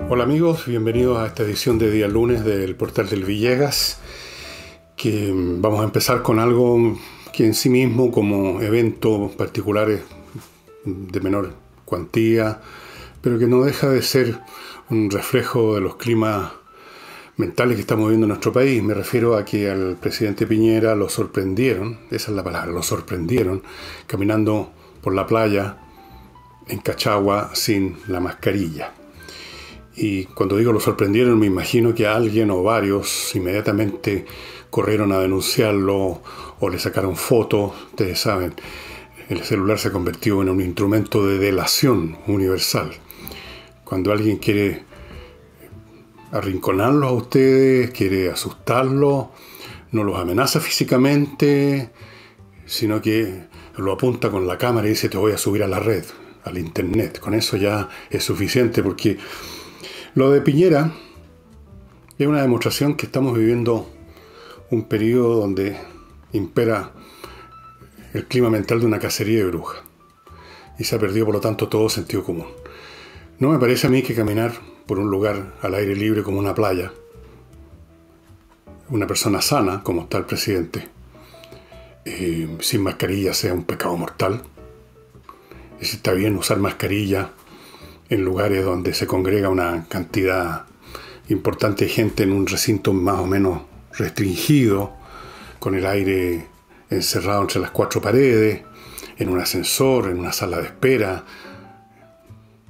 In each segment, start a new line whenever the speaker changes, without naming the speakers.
Hola amigos, bienvenidos a esta edición de día lunes del Portal del Villegas, que vamos a empezar con algo que en sí mismo, como eventos particulares de menor cuantía, pero que no deja de ser un reflejo de los climas mentales que estamos viviendo en nuestro país. Me refiero a que al presidente Piñera lo sorprendieron, esa es la palabra, lo sorprendieron, caminando por la playa en Cachagua sin la mascarilla. Y cuando digo lo sorprendieron, me imagino que alguien o varios inmediatamente corrieron a denunciarlo o le sacaron fotos. Ustedes saben, el celular se ha convertido en un instrumento de delación universal. Cuando alguien quiere arrinconarlos a ustedes, quiere asustarlos, no los amenaza físicamente, sino que lo apunta con la cámara y dice: te voy a subir a la red, al internet. Con eso ya es suficiente, porque lo de Piñera es una demostración que estamos viviendo un periodo donde impera el clima mental de una cacería de brujas y se ha perdido, por lo tanto, todo sentido común. No me parece a mí que caminar por un lugar al aire libre como una playa, una persona sana, como está el presidente, sin mascarilla sea un pecado mortal. Y si está bien usar mascarilla en lugares donde se congrega una cantidad importante de gente en un recinto más o menos restringido, con el aire encerrado entre las cuatro paredes, en un ascensor, en una sala de espera,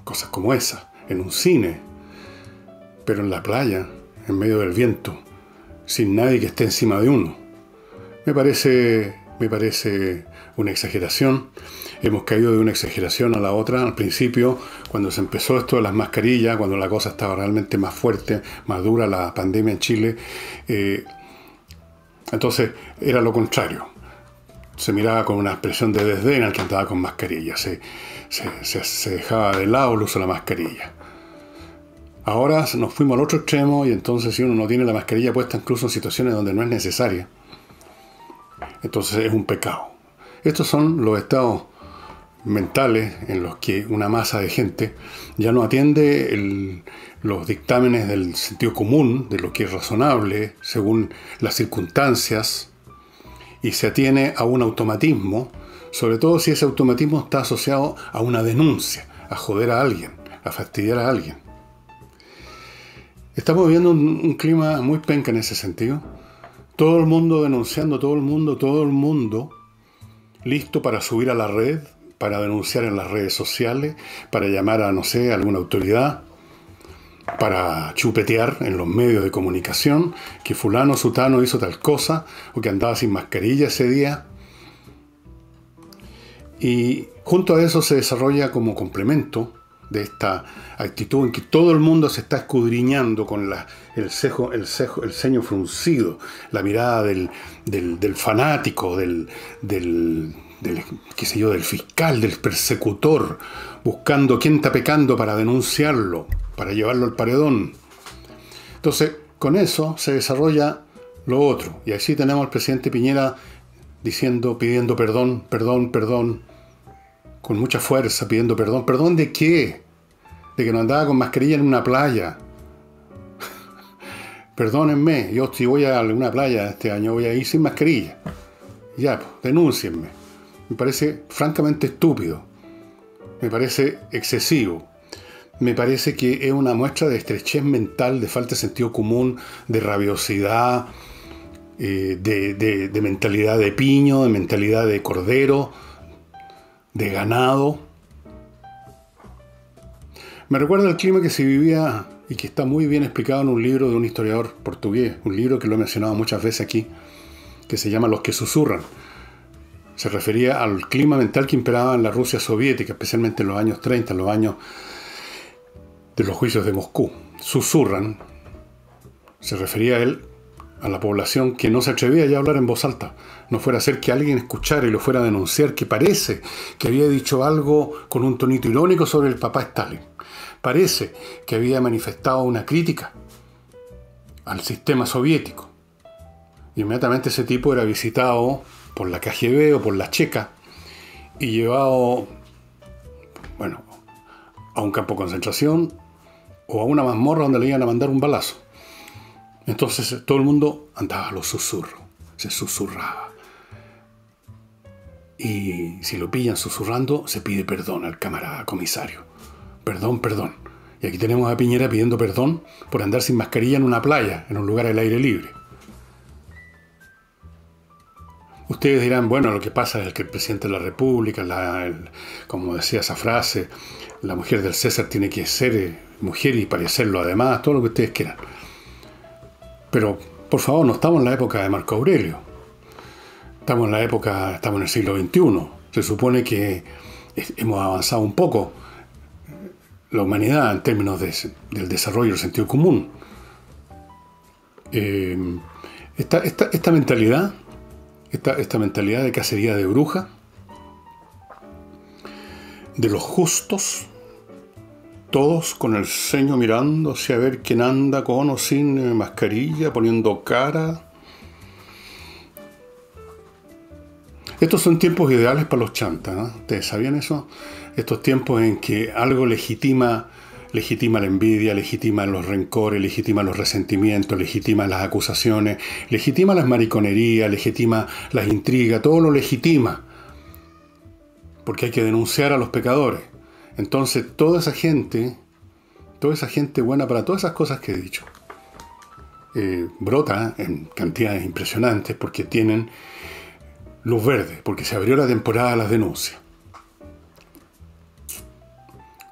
cosas como esas, en un cine, pero en la playa, en medio del viento, sin nadie que esté encima de uno. Me parece una exageración. Hemos caído de una exageración a la otra. Al principio, cuando se empezó esto de las mascarillas, cuando la cosa estaba realmente más fuerte, más dura, la pandemia en Chile, entonces era lo contrario. Se miraba con una expresión de desdén al que andaba con mascarilla. Se dejaba de lado el uso de la mascarilla. Ahora nos fuimos al otro extremo, y entonces si uno no tiene la mascarilla puesta, incluso en situaciones donde no es necesaria, entonces es un pecado. Estos son los estados mentales en los que una masa de gente ya no atiende los dictámenes del sentido común, de lo que es razonable según las circunstancias, y se atiene a un automatismo, sobre todo si ese automatismo está asociado a una denuncia, a joder a alguien, a fastidiar a alguien. Estamos viviendo un clima muy penca en ese sentido. Todo el mundo denunciando, todo el mundo listo para subir a la red, para denunciar en las redes sociales, para llamar a, no sé, a alguna autoridad, para chupetear en los medios de comunicación que fulano, sutano hizo tal cosa, o que andaba sin mascarilla ese día. Y junto a eso se desarrolla, como complemento de esta actitud en que todo el mundo se está escudriñando con el ceño fruncido, la mirada del fanático, del qué sé yo, del fiscal, del persecutor, buscando quién está pecando para denunciarlo, para llevarlo al paredón. Entonces, con eso se desarrolla lo otro. Y así tenemos al presidente Piñera pidiendo perdón, con mucha fuerza, pidiendo perdón. ¿Perdón de qué? De que no andaba con mascarilla en una playa. Perdónenme, yo si voy a alguna playa este año voy a ir sin mascarilla. Ya, pues, denúncienme. Me parece francamente estúpido. Me parece excesivo. Me parece que es una muestra de estrechez mental, de falta de sentido común, de rabiosidad, de mentalidad de piño, de mentalidad de cordero, de ganado. Me recuerda el clima que se vivía y que está muy bien explicado en un libro de un historiador portugués, un libro que lo he mencionado muchas veces aquí, que se llama Los que susurran. Se refería al clima mental que imperaba en la Rusia soviética, especialmente en los años 30, en los años de los juicios de Moscú. Susurran. Se refería a él a la población que no se atrevía ya a hablar en voz alta. No fuera a ser que alguien escuchara y lo fuera a denunciar, que parece que había dicho algo con un tonito irónico sobre el papá Stalin. Parece que había manifestado una crítica al sistema soviético. Inmediatamente ese tipo era visitado por la KGB o por la Checa y llevado, bueno, a un campo de concentración o a una mazmorra donde le iban a mandar un balazo. Entonces todo el mundo andaba a los susurros, se susurraba. Y si lo pillan susurrando, se pide perdón al camarada comisario. Perdón, perdón. Y aquí tenemos a Piñera pidiendo perdón por andar sin mascarilla en una playa, en un lugar al aire libre. Ustedes dirán, bueno, lo que pasa es que el presidente de la República, como decía esa frase, la mujer del César tiene que ser mujer y parecerlo además, todo lo que ustedes quieran. Pero, por favor, no estamos en la época de Marco Aurelio. Estamos en el siglo XXI. Se supone que hemos avanzado un poco la humanidad en términos del desarrollo del sentido común. Esta mentalidad de cacería de bruja, de los justos, todos con el ceño mirándose a ver quién anda con o sin mascarilla, poniendo cara. Estos son tiempos ideales para los chantas, ¿no? ¿Ustedes sabían eso? Estos tiempos en que algo legitima la envidia, legitima los rencores, legitima los resentimientos, legitima las acusaciones, legitima las mariconerías, legitima las intrigas, todo lo legitima. Porque hay que denunciar a los pecadores. Entonces toda esa gente buena para todas esas cosas que he dicho, brota en cantidades impresionantes porque tienen luz verde, porque se abrió la temporada de las denuncias.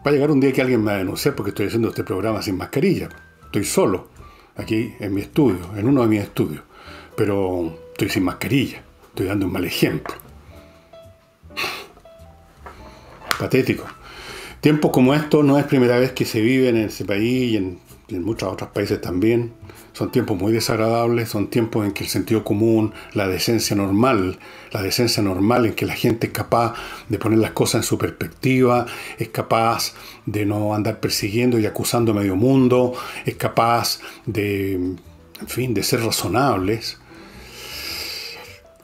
Va a llegar un día que alguien me va a denunciar porque estoy haciendo este programa sin mascarilla. Estoy solo, aquí en mi estudio, en uno de mis estudios. Pero estoy sin mascarilla, estoy dando un mal ejemplo. Patético. Tiempos como estos no es primera vez que se viven en ese país y en muchos otros países también. Son tiempos muy desagradables, son tiempos en que el sentido común, la decencia normal en que la gente es capaz de poner las cosas en su perspectiva, es capaz de no andar persiguiendo y acusando a medio mundo, es capaz de ser razonables.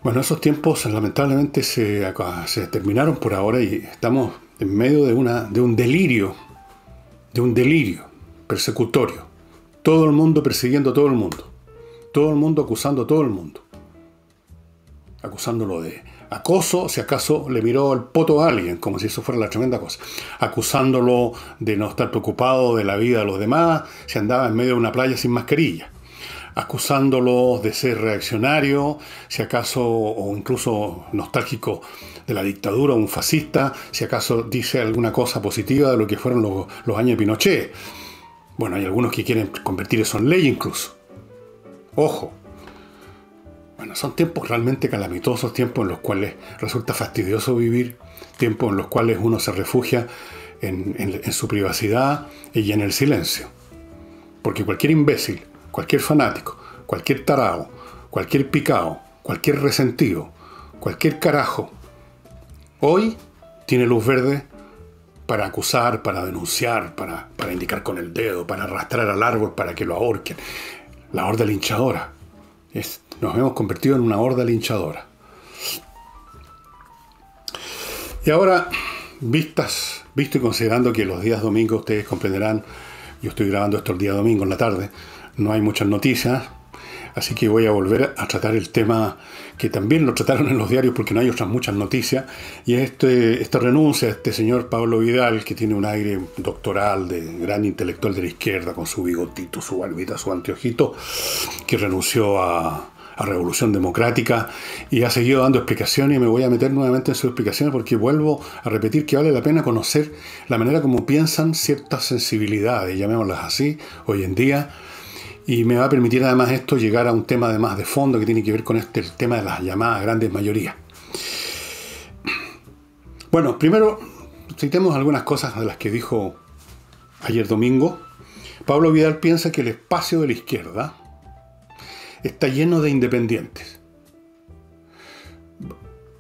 Bueno, esos tiempos lamentablemente se terminaron por ahora y estamos en medio de un delirio persecutorio. Todo el mundo persiguiendo a todo el mundo acusando a todo el mundo, acusándolo de acoso, si acaso le miró el poto a alguien, como si eso fuera la tremenda cosa, acusándolo de no estar preocupado de la vida de los demás, si andaba en medio de una playa sin mascarilla, acusándolo de ser reaccionario, si acaso, o incluso nostálgico de la dictadura, un fascista, si acaso dice alguna cosa positiva de lo que fueron los años de Pinochet. Bueno, hay algunos que quieren convertir eso en ley incluso. Ojo. Bueno, son tiempos realmente calamitosos, tiempos en los cuales resulta fastidioso vivir, tiempos en los cuales uno se refugia en su privacidad y en el silencio. Porque cualquier imbécil, cualquier fanático, cualquier tarao, cualquier picao, cualquier resentido, cualquier carajo, hoy tiene luz verde para acusar, para denunciar, para indicar con el dedo, para arrastrar al árbol para que lo ahorquen. La horda linchadora. Nos hemos convertido en una horda linchadora. Y ahora, visto y considerando que los días domingos, ustedes comprenderán, yo estoy grabando esto el día domingo en la tarde, no hay muchas noticias, así que voy a volver a tratar el tema que también lo trataron en los diarios porque no hay otras muchas noticias, y es esta renuncia de este señor Pablo Vidal, que tiene un aire doctoral de gran intelectual de la izquierda, con su bigotito, su barbita, su anteojito, que renunció a Revolución Democrática y ha seguido dando explicaciones, y me voy a meter nuevamente en sus explicaciones porque vuelvo a repetir que vale la pena conocer la manera como piensan ciertas sensibilidades, llamémoslas así, hoy en día. Y me va a permitir además esto llegar a un tema además de fondo que tiene que ver con el tema de las llamadas grandes mayorías. Bueno, primero citemos algunas cosas de las que dijo ayer domingo. Pablo Vidal piensa que el espacio de la izquierda está lleno de independientes.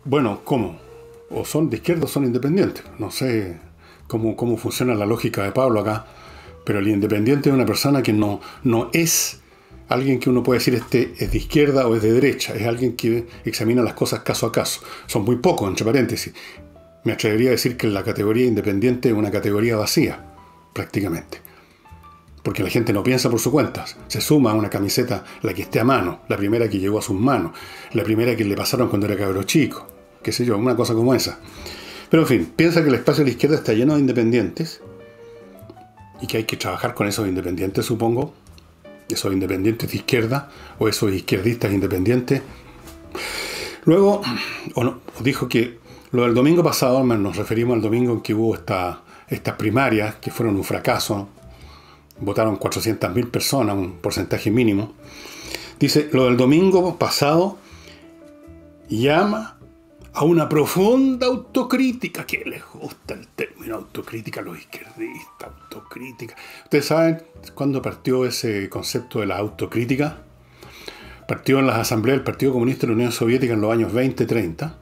Bueno, ¿cómo? O son de izquierda o son independientes. No sé cómo funciona la lógica de Pablo acá. Pero el independiente es una persona que no es alguien que uno puede decir este es de izquierda o es de derecha. Es alguien que examina las cosas caso a caso. Son muy pocos, entre paréntesis. Me atrevería a decir que la categoría independiente es una categoría vacía, prácticamente. porque la gente no piensa por su cuenta. Se suma a una camiseta la que esté a mano, la primera que llegó a sus manos, la primera que le pasaron cuando era cabro chico, qué sé yo, una cosa como esa. Pero en fin, piensa que el espacio de la izquierda está lleno de independientes y que hay que trabajar con esos independientes, supongo, esos independientes de izquierda o esos izquierdistas independientes. Luego, dijo que lo del domingo pasado, nos referimos al domingo en que hubo estas primarias que fueron un fracaso, votaron 400.000 personas, un porcentaje mínimo. Dice, lo del domingo pasado llama a una profunda autocrítica, que les gusta el término autocrítica a los izquierdistas, autocrítica. ¿Ustedes saben cuándo partió ese concepto de la autocrítica? Partió en las asambleas del Partido Comunista de la Unión Soviética en los años 20-30,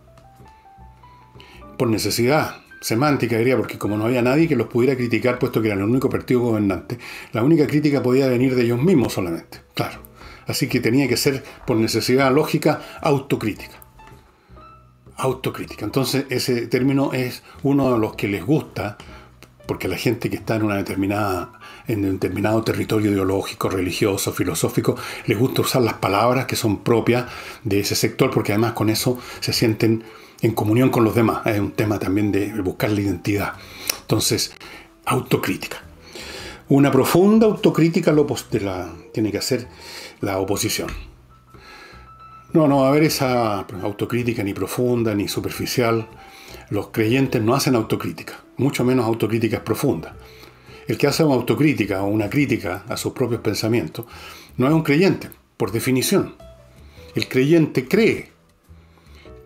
por necesidad semántica, diría, porque como no había nadie que los pudiera criticar, puesto que eran el único partido gobernante, la única crítica podía venir de ellos mismos solamente, claro. Así que tenía que ser, por necesidad lógica, autocrítica. Autocrítica. Entonces, ese término es uno de los que les gusta, porque la gente que está en un determinado territorio ideológico, religioso, filosófico, les gusta usar las palabras que son propias de ese sector, porque además con eso se sienten en comunión con los demás. Es un tema también de buscar la identidad. Entonces, autocrítica. Una profunda autocrítica tiene que hacer la oposición. No va a haber esa autocrítica ni profunda ni superficial. Los creyentes no hacen autocrítica, mucho menos autocríticas profundas. El que hace una autocrítica o una crítica a sus propios pensamientos no es un creyente, por definición. El creyente cree.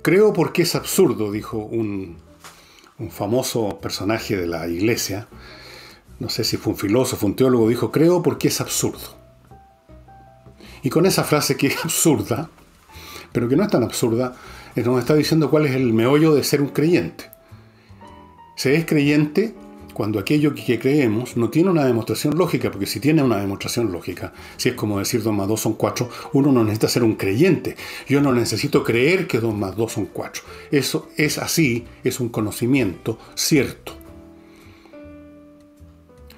Creo porque es absurdo, dijo un famoso personaje de la iglesia. No sé si fue un filósofo, un teólogo, dijo, creo porque es absurdo. Y con esa frase que es absurda, pero que no es tan absurda, nos está diciendo cuál es el meollo de ser un creyente. Se es creyente cuando aquello que creemos no tiene una demostración lógica, porque si tiene una demostración lógica, si es como decir 2 más 2 son 4, uno no necesita ser un creyente. Yo no necesito creer que 2 más 2 son 4. Eso es así, es un conocimiento cierto.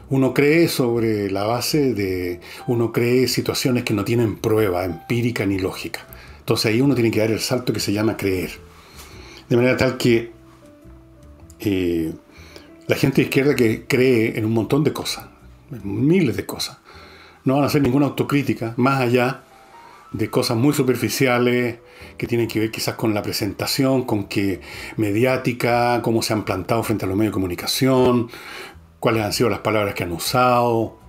Uno cree sobre la base uno cree situaciones que no tienen prueba empírica ni lógica. Entonces ahí uno tiene que dar el salto que se llama creer. De manera tal que la gente de izquierda que cree en un montón de cosas, en miles de cosas, no van a hacer ninguna autocrítica, más allá de cosas muy superficiales que tienen que ver quizás con la presentación, con qué mediática, cómo se han plantado frente a los medios de comunicación, cuáles han sido las palabras que han usado.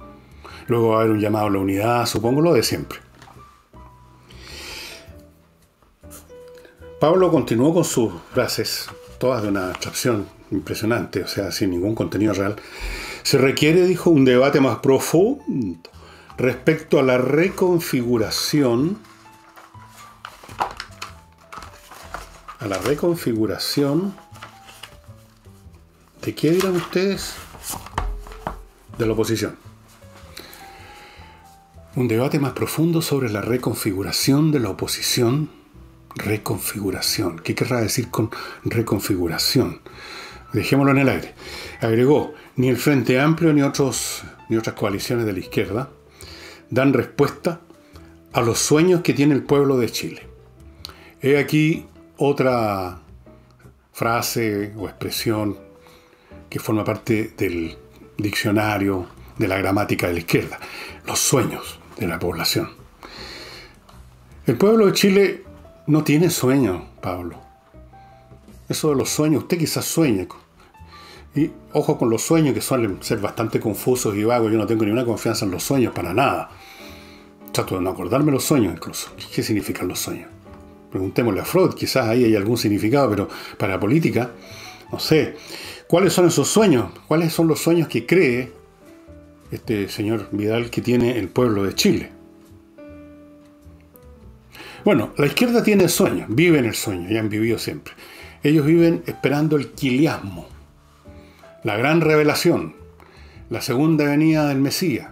Luego va a haber un llamado a la unidad, supongo lo de siempre. Pablo continuó con sus frases, todas de una abstracción impresionante, o sea, sin ningún contenido real. Se requiere, dijo, un debate más profundo respecto a la reconfiguración. ¿De qué dirán ustedes? De la oposición. Un debate más profundo sobre la reconfiguración de la oposición. Reconfiguración. ¿Qué querrá decir con reconfiguración? Dejémoslo en el aire. Agregó, ni el Frente Amplio ni otras coaliciones de la izquierda dan respuesta a los sueños que tiene el pueblo de Chile. He aquí otra frase o expresión que forma parte del diccionario de la gramática de la izquierda. Los sueños de la población. El pueblo de Chile no tiene sueños, Pablo. Eso de los sueños, usted quizás sueñe. Y ojo con los sueños, que suelen ser bastante confusos y vagos. Yo no tengo ninguna confianza en los sueños, para nada. Trato de no acordarme los sueños incluso. ¿Qué significan los sueños? Preguntémosle a Freud, quizás ahí hay algún significado, pero para la política, no sé. ¿Cuáles son esos sueños? ¿Cuáles son los sueños que cree este señor Vidal que tiene el pueblo de Chile? Bueno, la izquierda tiene sueños, vive en el sueño, y han vivido siempre. Ellos viven esperando el quiliasmo, la gran revelación, la segunda venida del Mesías,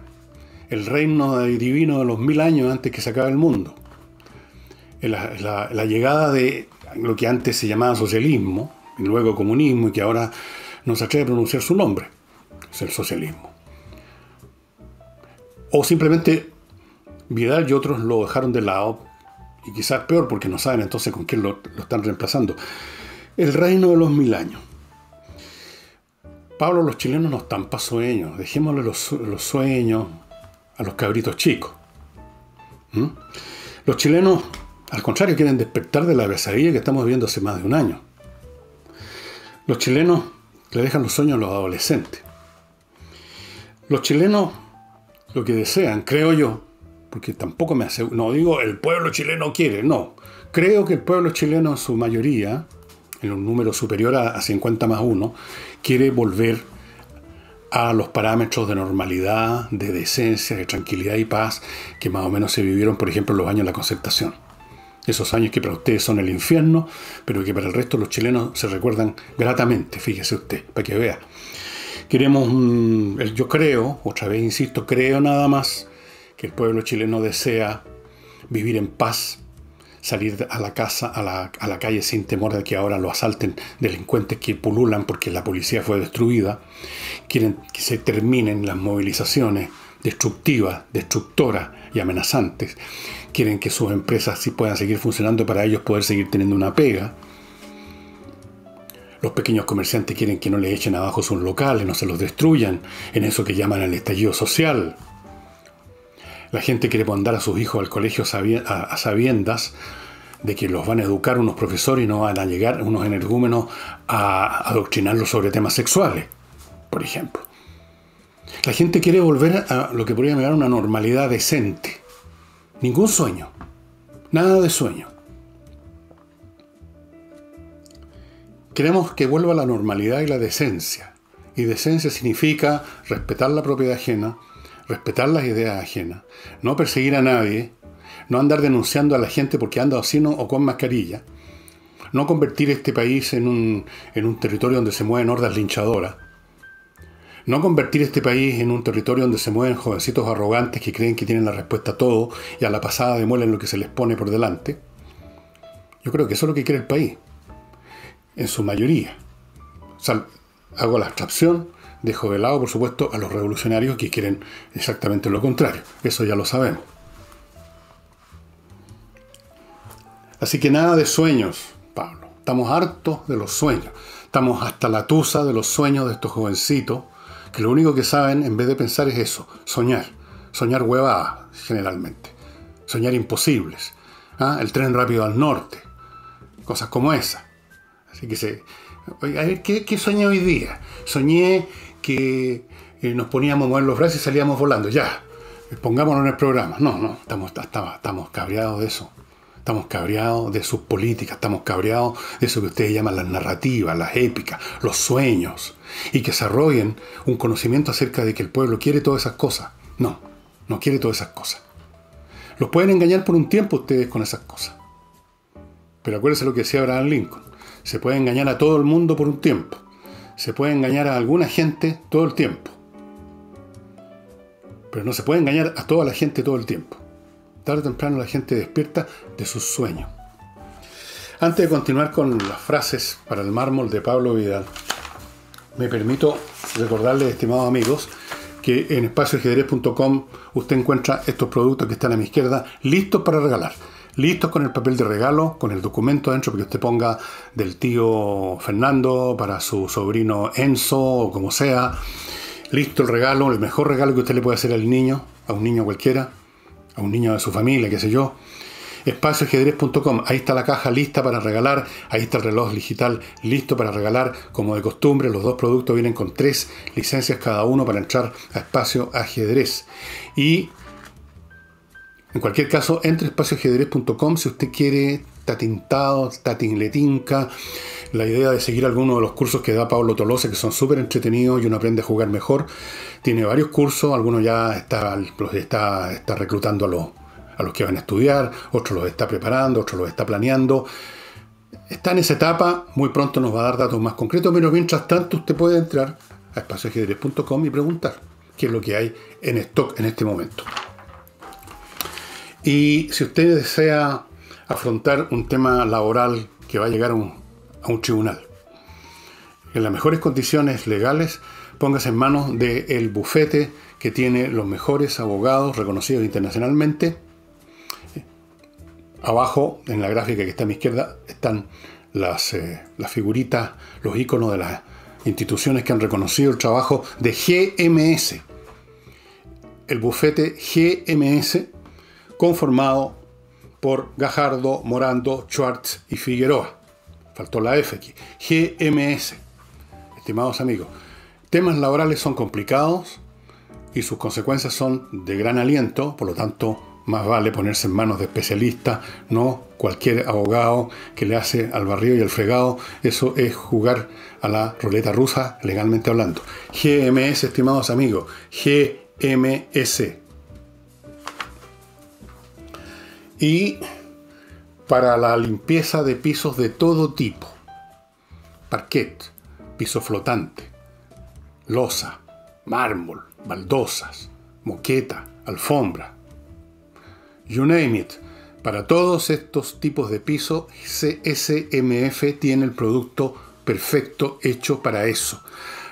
el reino divino de los 1000 años antes que se acabe el mundo, la llegada de lo que antes se llamaba socialismo, y luego comunismo, y que ahora no se atreve a pronunciar su nombre, es el socialismo. O simplemente Vidal y otros lo dejaron de lado, y quizás peor porque no saben entonces con quién lo están reemplazando. El reino de los 1000 años. Pablo, los chilenos no están para sueños. Dejémosle los sueños a los cabritos chicos. Los chilenos, al contrario, quieren despertar de la pesadilla que estamos viviendo hace más de un año. Los chilenos le dejan los sueños a los adolescentes. Los chilenos lo que desean, creo yo, porque tampoco me aseguro, no digo el pueblo chileno quiere, no. Creo que el pueblo chileno en su mayoría, en un número superior a 50 más 1, quiere volver a los parámetros de normalidad, de decencia, de tranquilidad y paz que más o menos se vivieron, por ejemplo, en los años de la Concertación. Esos años que para ustedes son el infierno, pero que para el resto de los chilenos se recuerdan gratamente, fíjese usted, para que vea. Queremos, yo creo, otra vez insisto, creo nada más que el pueblo chileno desea vivir en paz, salir a la casa, a la calle sin temor de que ahora lo asalten delincuentes que pululan porque la policía fue destruida. Quieren que se terminen las movilizaciones destructivas, destructoras y amenazantes. Quieren que sus empresas sí puedan seguir funcionando para ellos poder seguir teniendo una pega. Los pequeños comerciantes quieren que no les echen abajo sus locales, no se los destruyan, en eso que llaman el estallido social. La gente quiere mandar a sus hijos al colegio a sabiendas de que los van a educar unos profesores y no van a llegar unos energúmenos a adoctrinarlos sobre temas sexuales, por ejemplo. La gente quiere volver a lo que podría llamar una normalidad decente. Ningún sueño. Nada de sueño. Queremos que vuelva la normalidad y la decencia. Y decencia significa respetar la propiedad ajena, respetar las ideas ajenas, no perseguir a nadie, no andar denunciando a la gente porque anda sin o con mascarilla, no convertir este país en un territorio donde se mueven hordas linchadoras, no convertir este país en un territorio donde se mueven jovencitos arrogantes que creen que tienen la respuesta a todo y a la pasada demuelen lo que se les pone por delante. Yo creo que eso es lo que quiere el país, en su mayoría. Hago la abstracción, dejo de lado, por supuesto, a los revolucionarios que quieren exactamente lo contrario. Eso ya lo sabemos. Así que nada de sueños, Pablo. Estamos hartos de los sueños. Estamos hasta la tusa de los sueños de estos jovencitos que lo único que saben, en vez de pensar, es eso, soñar. Soñar huevadas, generalmente. Soñar imposibles. El tren rápido al norte. Cosas como esa. Así que oiga, a ver, ¿qué soñé hoy día? Soñé que nos poníamos a mover los brazos y salíamos volando. Ya, pongámonos en el programa. No, estamos cabreados de eso. Estamos cabreados de sus políticas. Estamos cabreados de eso que ustedes llaman las narrativas, las épicas, los sueños. Y que se arroguen un conocimiento acerca de que el pueblo quiere todas esas cosas. No quiere todas esas cosas. Los pueden engañar por un tiempo ustedes con esas cosas. Pero acuérdense lo que decía Abraham Lincoln. Se puede engañar a todo el mundo por un tiempo. Se puede engañar a alguna gente todo el tiempo. Pero no se puede engañar a toda la gente todo el tiempo. Tarde o temprano la gente despierta de sus sueños. Antes de continuar con las frases para el mármol de Pablo Vidal, me permito recordarles, estimados amigos, que en espacioajedrez.com usted encuentra estos productos que están a mi izquierda listos para regalar. Listos con el papel de regalo, con el documento dentro, porque usted ponga del tío Fernando para su sobrino Enzo o como sea. Listo el regalo, el mejor regalo que usted le puede hacer al niño, a un niño cualquiera, a un niño de su familia, qué sé yo. Espacioajedrez.com, ahí está la caja lista para regalar, ahí está el reloj digital listo para regalar, como de costumbre. Los dos productos vienen con 3 licencias cada uno para entrar a Espacio Ajedrez. Y en cualquier caso, entre espacioajedrez.com si usted quiere, está tintado, le tinca la idea de seguir alguno de los cursos que da Pablo Tolosa, que son súper entretenidos y uno aprende a jugar mejor. Tiene varios cursos, algunos ya los está reclutando a los que van a estudiar, otros los está preparando, otros los está planeando. Está en esa etapa, muy pronto nos va a dar datos más concretos, pero mientras tanto usted puede entrar a espacioajedrez.com y preguntar qué es lo que hay en stock en este momento. Y si usted desea afrontar un tema laboral que va a llegar a un tribunal, en las mejores condiciones legales, póngase en manos del bufete que tiene los mejores abogados reconocidos internacionalmente. Abajo, en la gráfica que está a mi izquierda, están las figuritas, los iconos de las instituciones que han reconocido el trabajo de GMS. El bufete GMS, conformado por Gajardo, Morando, Schwartz y Figueroa. Faltó la F aquí. GMS. Estimados amigos, temas laborales son complicados y sus consecuencias son de gran aliento, por lo tanto, más vale ponerse en manos de especialistas, no cualquier abogado que le hace al barrido y al fregado. Eso es jugar a la ruleta rusa, legalmente hablando. GMS, estimados amigos, GMS. Y para la limpieza de pisos de todo tipo, parquet, piso flotante, losa, mármol, baldosas, moqueta, alfombra, you name it. Para todos estos tipos de piso, SMF tiene el producto perfecto hecho para eso.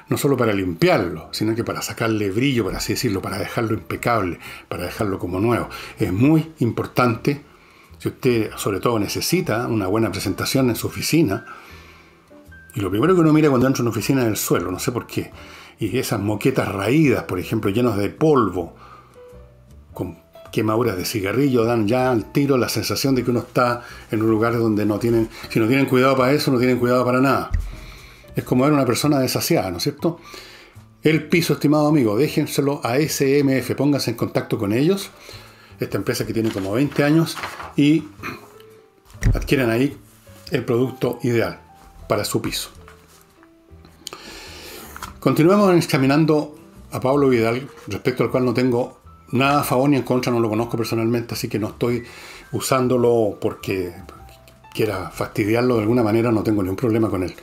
No solo para limpiarlo, sino que para sacarle brillo, por así decirlo, para dejarlo impecable, para dejarlo como nuevo. Es muy importante, si usted sobre todo necesita una buena presentación en su oficina, y lo primero que uno mira cuando entra en una oficina es el suelo, no sé por qué. Y esas moquetas raídas, por ejemplo, llenas de polvo, con quemaduras de cigarrillo, dan ya al tiro la sensación de que uno está en un lugar donde no tienen, si no tienen cuidado para eso, no tienen cuidado para nada. Es como ver a una persona desasiada, ¿no es cierto? El piso, estimado amigo, déjenselo a SMF, pónganse en contacto con ellos, esta empresa que tiene como 20 años, y adquieran ahí el producto ideal para su piso. Continuemos examinando a Pablo Vidal, respecto al cual no tengo nada a favor ni en contra, no lo conozco personalmente, así que no estoy usándolo porque quiera fastidiarlo de alguna manera, no tengo ningún problema con él.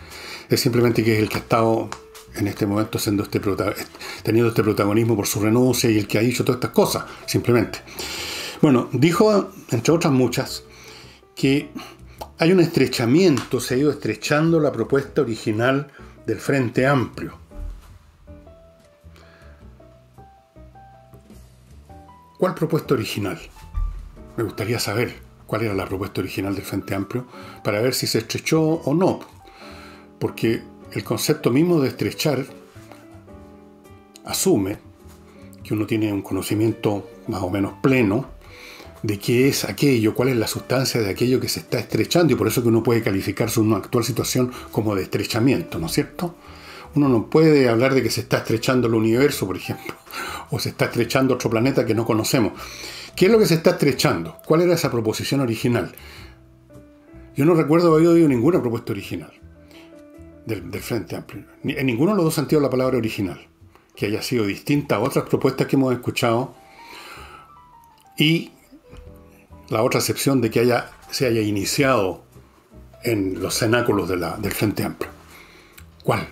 Es simplemente que es el que ha estado en este momento teniendo este protagonismo por su renuncia y el que ha dicho todas estas cosas, simplemente. Bueno, dijo, entre otras muchas, que hay un estrechamiento, se ha ido estrechando la propuesta original del Frente Amplio. ¿Cuál propuesta original? Me gustaría saber cuál era la propuesta original del Frente Amplio para ver si se estrechó o no. Porque el concepto mismo de estrechar asume que uno tiene un conocimiento más o menos pleno de qué es aquello, cuál es la sustancia de aquello que se está estrechando, y por eso que uno puede calificar su actual situación como de estrechamiento, ¿no es cierto? Uno no puede hablar de que se está estrechando el universo, por ejemplo, o se está estrechando otro planeta que no conocemos. ¿Qué es lo que se está estrechando? ¿Cuál era esa proposición original? Yo no recuerdo haber oído ninguna propuesta original del Frente Amplio. En ninguno de los dos sentidos la palabra original, que haya sido distinta a otras propuestas que hemos escuchado, y la otra excepción de que se haya iniciado en los cenáculos del Frente Amplio. ¿Cuál?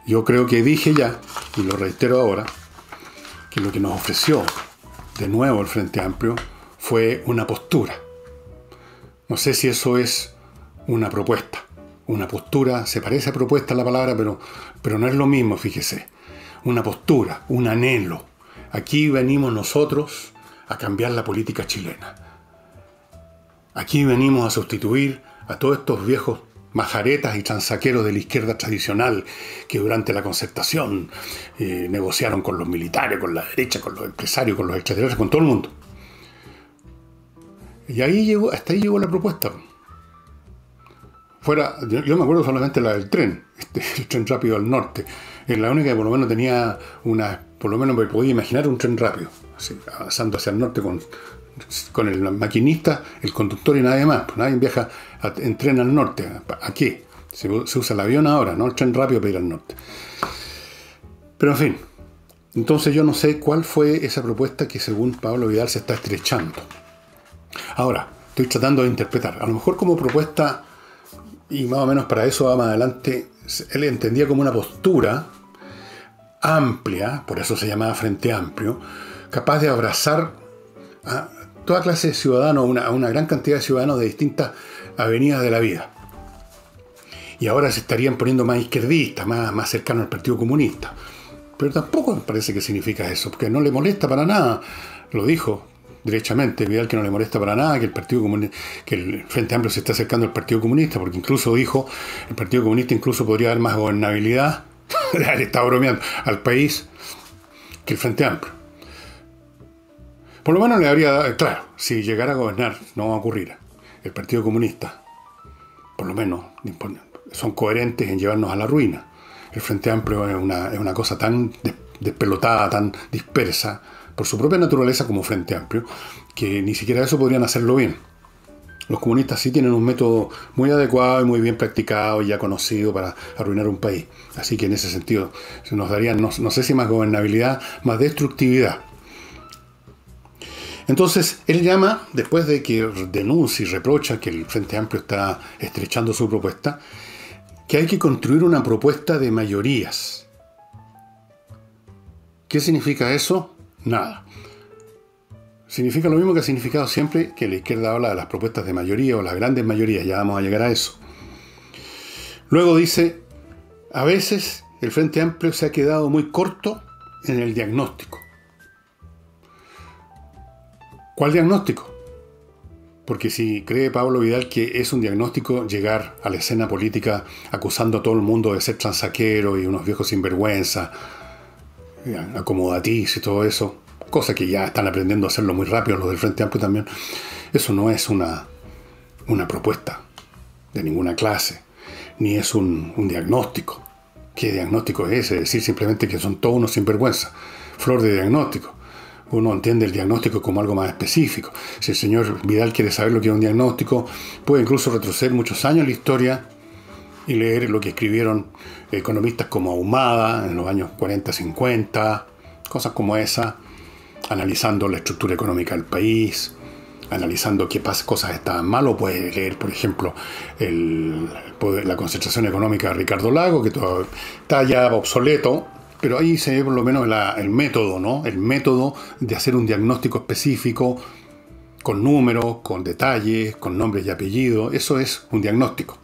Yo creo que dije ya, y lo reitero ahora, que lo que nos ofreció de nuevo el Frente Amplio fue una postura. No sé si eso es una propuesta. Una postura, se parece a propuesta la palabra, pero no es lo mismo, fíjese. Una postura, un anhelo. Aquí venimos nosotros a cambiar la política chilena. Aquí venimos a sustituir a todos estos viejos majaretas y transaqueros de la izquierda tradicional que durante la concertación negociaron con los militares, con la derecha, con los empresarios, con los extraterrestres, con todo el mundo. Y hasta ahí llegó la propuesta. Yo me acuerdo solamente la del tren, el tren rápido al norte. Es la única que por lo menos tenía por lo menos me podía imaginar un tren rápido, así, avanzando hacia el norte con el maquinista, el conductor y nadie más. Pues nadie viaja en tren al norte. ¿A qué? Se usa el avión ahora, no el tren rápido para ir al norte. Pero en fin, entonces yo no sé cuál fue esa propuesta que según Pablo Vidal se está estrechando. Ahora, estoy tratando de interpretar. A lo mejor como propuesta, y más o menos para eso va más adelante, él entendía como una postura amplia, por eso se llamaba Frente Amplio, capaz de abrazar a toda clase de ciudadanos, a una gran cantidad de ciudadanos de distintas avenidas de la vida. y ahora se estarían poniendo más izquierdistas, más cercanos al Partido Comunista. Pero tampoco me parece que significa eso, porque no le molesta para nada, lo dijo derechamente Vidal, que no le molesta para nada que que el Frente Amplio se esté acercando al Partido Comunista, porque incluso dijo, el Partido Comunista incluso podría dar más gobernabilidad, le estaba bromeando, al país que el Frente Amplio. Por lo menos le habría, claro, si llegara a gobernar, no va a ocurrir, el Partido Comunista, por lo menos, son coherentes en llevarnos a la ruina. El Frente Amplio es una cosa tan despelotada, tan dispersa, por su propia naturaleza como Frente Amplio, que ni siquiera eso podrían hacerlo bien. Los comunistas sí tienen un método muy adecuado y muy bien practicado y ya conocido para arruinar un país. Así que en ese sentido nos darían, no sé si más gobernabilidad, más destructividad. Entonces, él llama, después de que denuncia y reprocha que el Frente Amplio está estrechando su propuesta, que hay que construir una propuesta de mayorías. ¿Qué significa eso? Nada. Significa lo mismo que ha significado siempre que la izquierda habla de las propuestas de mayoría o las grandes mayorías. Ya vamos a llegar a eso. Luego dice, a veces el Frente Amplio se ha quedado muy corto en el diagnóstico. ¿Cuál diagnóstico? Porque si cree Pablo Vidal que es un diagnóstico llegar a la escena política acusando a todo el mundo de ser transaquero y unos viejos sinvergüenza, acomodatís y todo eso, cosa que ya están aprendiendo a hacerlo muy rápido los del Frente Amplio también, eso no es una propuesta de ninguna clase, ni es un diagnóstico. ¿Qué diagnóstico es ese? Es decir, simplemente que son todos unos sinvergüenza. Flor de diagnóstico. Uno entiende el diagnóstico como algo más específico. Si el señor Vidal quiere saber lo que es un diagnóstico, puede incluso retroceder muchos años en la historia y leer lo que escribieron economistas como Ahumada en los años 40-50, cosas como esa, analizando la estructura económica del país, analizando qué cosas estaban mal, o puede leer, por ejemplo, la concentración económica de Ricardo Lago, que todo está ya obsoleto, pero ahí se ve por lo menos el método, ¿no? El método de hacer un diagnóstico específico, con números, con detalles, con nombres y apellidos. Eso es un diagnóstico.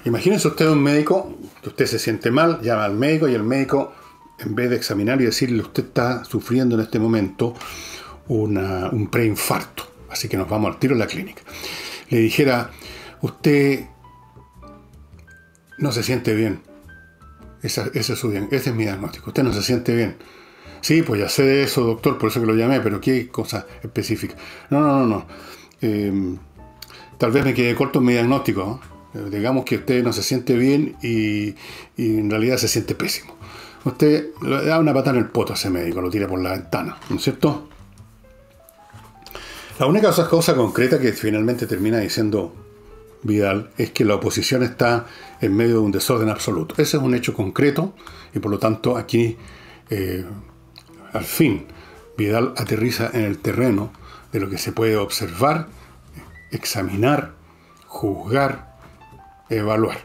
Imagínense usted un médico, que usted se siente mal, llama al médico y el médico, en vez de examinar y decirle usted está sufriendo en este momento un preinfarto, así que nos vamos al tiro a la clínica, le dijera, usted no se siente bien. Ese es mi diagnóstico. Usted no se siente bien. Sí, pues ya sé de eso, doctor, por eso que lo llamé, pero ¿qué cosa específica? No. Tal vez me quede corto en mi diagnóstico, ¿no? Digamos que usted no se siente bien y en realidad se siente pésimo. Usted le da una patada en el poto a ese médico, lo tira por la ventana, ¿no es cierto? La única cosa concreta que finalmente termina diciendo Vidal es que la oposición está en medio de un desorden absoluto. Ese es un hecho concreto y por lo tanto aquí al fin Vidal aterriza en el terreno de lo que se puede observar, examinar, juzgar, evaluar.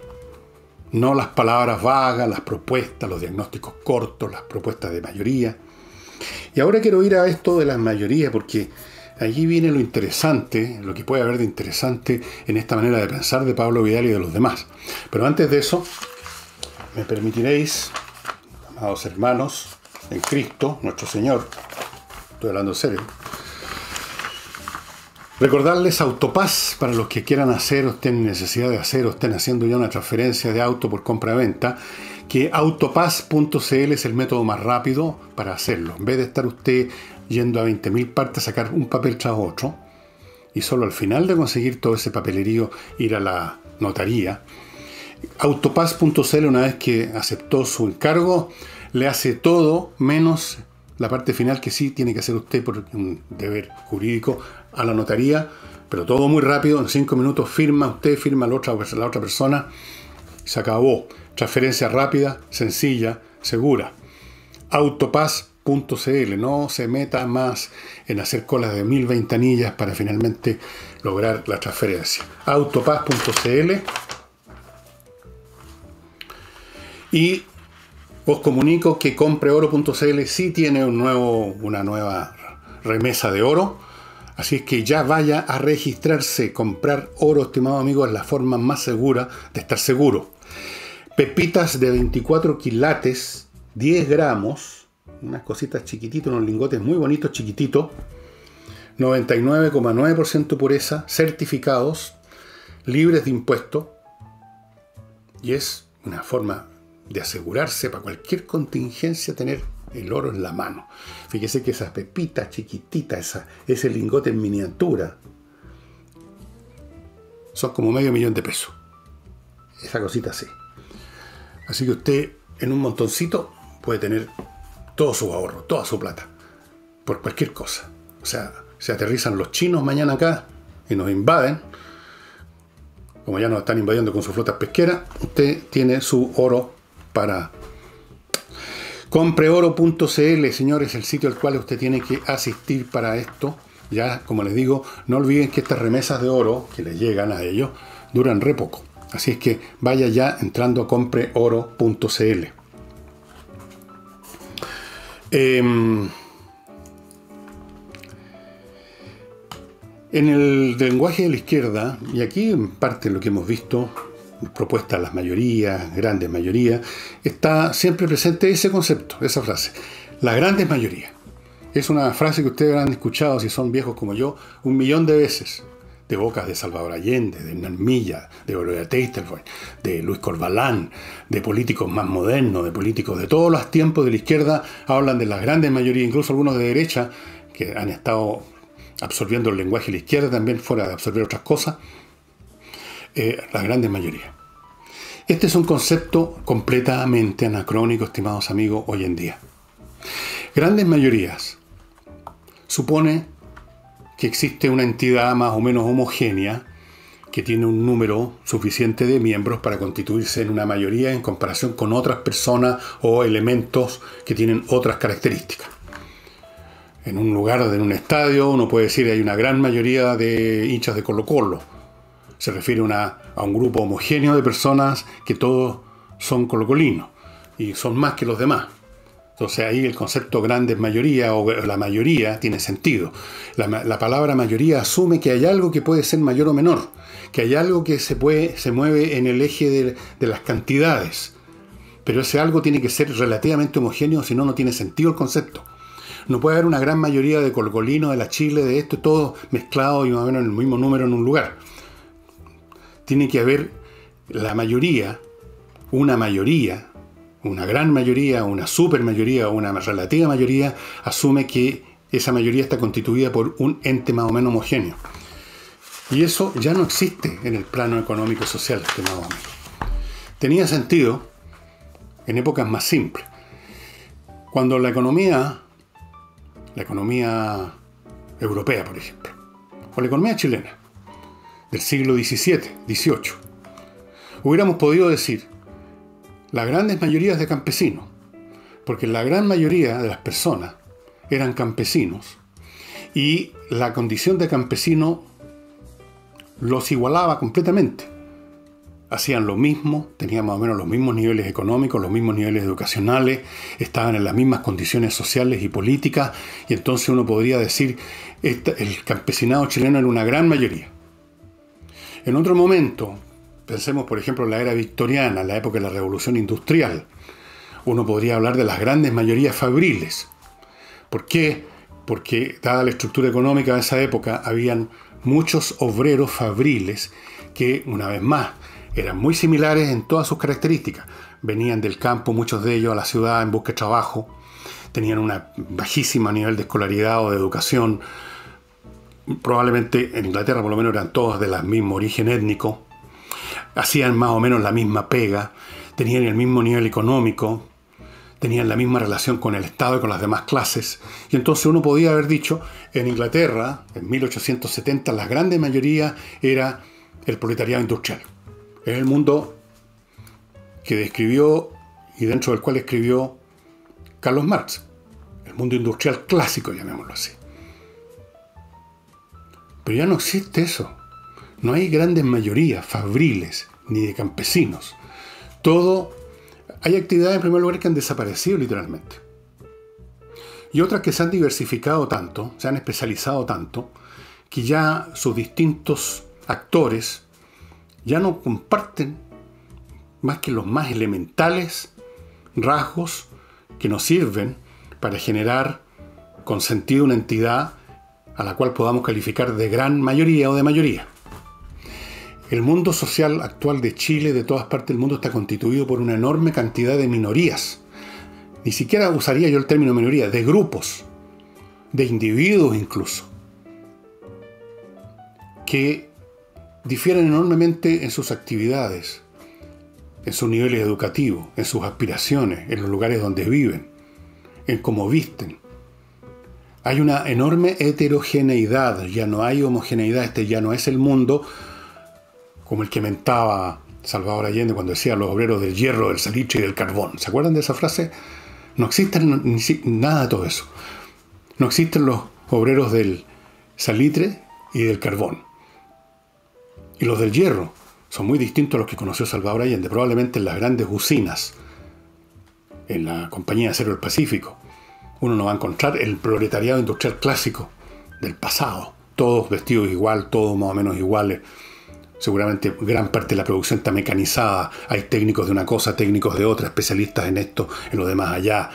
No las palabras vagas, las propuestas, los diagnósticos cortos, las propuestas de mayoría. Y ahora quiero ir a esto de las mayorías porque allí viene lo interesante, lo que puede haber de interesante en esta manera de pensar de Pablo Vidal y de los demás. Pero antes de eso, me permitiréis, amados hermanos, en Cristo, nuestro Señor, estoy hablando en serio, recordarles Autopaz para los que quieran hacer o estén en necesidad de hacer o estén haciendo ya una transferencia de auto por compra-venta, que autopaz.cl es el método más rápido para hacerlo. En vez de estar usted yendo a 20.000 partes a sacar un papel tras otro y solo al final de conseguir todo ese papelerío ir a la notaría, autopaz.cl, una vez que aceptó su encargo, le hace todo menos la parte final que sí tiene que hacer usted por un deber jurídico a la notaría, pero todo muy rápido, en 5 minutos firma usted, firma la otra persona, se acabó. Transferencia rápida, sencilla, segura. Autopaz.cl, no se meta más en hacer colas de 1000 ventanillas para finalmente lograr la transferencia. Autopaz.cl. Y os comunico que compreoro.cl sí tiene una nueva remesa de oro. Así es que ya vaya a registrarse. Comprar oro, estimado amigo, es la forma más segura de estar seguro. Pepitas de 24 quilates, 10 gramos, unas cositas chiquititas, unos lingotes muy bonitos, chiquititos, 99,9% pureza, certificados, libres de impuestos, y es una forma de asegurarse para cualquier contingencia tener el oro en la mano. Fíjese que esas pepitas chiquititas, ese lingote en miniatura, son como $500,000. Esa cosita así. Así que usted en un montoncito puede tener todo su ahorro, toda su plata, por cualquier cosa. O sea, se aterrizan los chinos mañana acá y nos invaden, como ya nos están invadiendo con sus flotas pesqueras, usted tiene su oro para... Compreoro.cl, señores, el sitio al cual usted tiene que asistir para esto. Ya, como les digo, no olviden que estas remesas de oro que les llegan a ellos duran re poco. Así es que vaya ya entrando a compreoro.cl. En el lenguaje de la izquierda, y aquí en parte lo que hemos visto, propuestas a las mayorías, grandes mayorías, está siempre presente ese concepto, esa frase. Las grandes mayorías. Es una frase que ustedes han escuchado, si son viejos como yo, 1.000.000 de veces. De bocas de Salvador Allende, de Hernán Milla, de Gloria Teichtelberg, de Luis Corvalán, de políticos más modernos, de políticos de todos los tiempos de la izquierda, hablan de las grandes mayorías, incluso algunos de derecha, que han estado absorbiendo el lenguaje de la izquierda también, fuera de absorber otras cosas, las grandes mayorías. Este es un concepto completamente anacrónico, estimados amigos, hoy en día. Grandes mayorías supone que existe una entidad más o menos homogénea que tiene un número suficiente de miembros para constituirse en una mayoría en comparación con otras personas o elementos que tienen otras características. En un lugar, en un estadio, uno puede decir que hay una gran mayoría de hinchas de Colo-Colo. Se refiere a un grupo homogéneo de personas que todos son colocolinos y son más que los demás. Entonces ahí el concepto grandes mayoría o la mayoría tiene sentido. La palabra mayoría asume que hay algo que puede ser mayor o menor, que hay algo que se mueve en el eje de las cantidades. Pero ese algo tiene que ser relativamente homogéneo, si no, no tiene sentido el concepto. No puede haber una gran mayoría de colocolinos, de la Chile, de esto, todo mezclado y más o menos en el mismo número en un lugar. Tiene que haber la mayoría, una gran mayoría, una super mayoría o una relativa mayoría, asume que esa mayoría está constituida por un ente más o menos homogéneo. Y eso ya no existe en el plano económico y social, estimado amigo. Tenía sentido en épocas más simples. Cuando la economía europea, por ejemplo, o la economía chilena, del siglo XVII, XVIII, hubiéramos podido decir las grandes mayorías de campesinos, porque la gran mayoría de las personas eran campesinos y la condición de campesino los igualaba completamente. Hacían lo mismo, tenían más o menos los mismos niveles económicos, los mismos niveles educacionales, estaban en las mismas condiciones sociales y políticas, y entonces uno podría decir el campesinado chileno era una gran mayoría. En otro momento, pensemos por ejemplo en la era victoriana, la época de la Revolución Industrial, uno podría hablar de las grandes mayorías fabriles. ¿Por qué? Porque dada la estructura económica de esa época, habían muchos obreros fabriles que, una vez más, eran muy similares en todas sus características. Venían del campo, muchos de ellos, a la ciudad en busca de trabajo, tenían un bajísimo nivel de escolaridad o de educación. Probablemente en Inglaterra por lo menos eran todos del mismo origen étnico, hacían más o menos la misma pega, tenían el mismo nivel económico, tenían la misma relación con el Estado y con las demás clases. Y entonces uno podía haber dicho, en Inglaterra, en 1870, la gran mayoría era el proletariado industrial. Es el mundo que describió y dentro del cual escribió Carlos Marx. El mundo industrial clásico, llamémoslo así. Pero ya no existe eso. No hay grandes mayorías fabriles ni de campesinos. Hay actividades en primer lugar que han desaparecido literalmente. Y otras que se han diversificado tanto, se han especializado tanto, que ya sus distintos actores ya no comparten más que los más elementales rasgos que nos sirven para generar con sentido una entidad a la cual podamos calificar de gran mayoría o de mayoría. El mundo social actual de Chile, de todas partes del mundo, está constituido por una enorme cantidad de minorías. Ni siquiera usaría yo el término minoría, de grupos, de individuos incluso, que difieren enormemente en sus actividades, en sus niveles educativos, en sus aspiraciones, en los lugares donde viven, en cómo visten. Hay una enorme heterogeneidad, ya no hay homogeneidad, este ya no es el mundo como el que mentaba Salvador Allende cuando decía los obreros del hierro, del salitre y del carbón. ¿Se acuerdan de esa frase? No existen nada de todo eso. No existen los obreros del salitre y del carbón. Y los del hierro son muy distintos a los que conoció Salvador Allende, probablemente en las grandes usinas, en la Compañía de Acero del Pacífico. Uno no va a encontrar el proletariado industrial clásico del pasado, todos vestidos igual, todos más o menos iguales. Seguramente gran parte de la producción está mecanizada, hay técnicos de una cosa, técnicos de otra, especialistas en esto, en lo demás allá.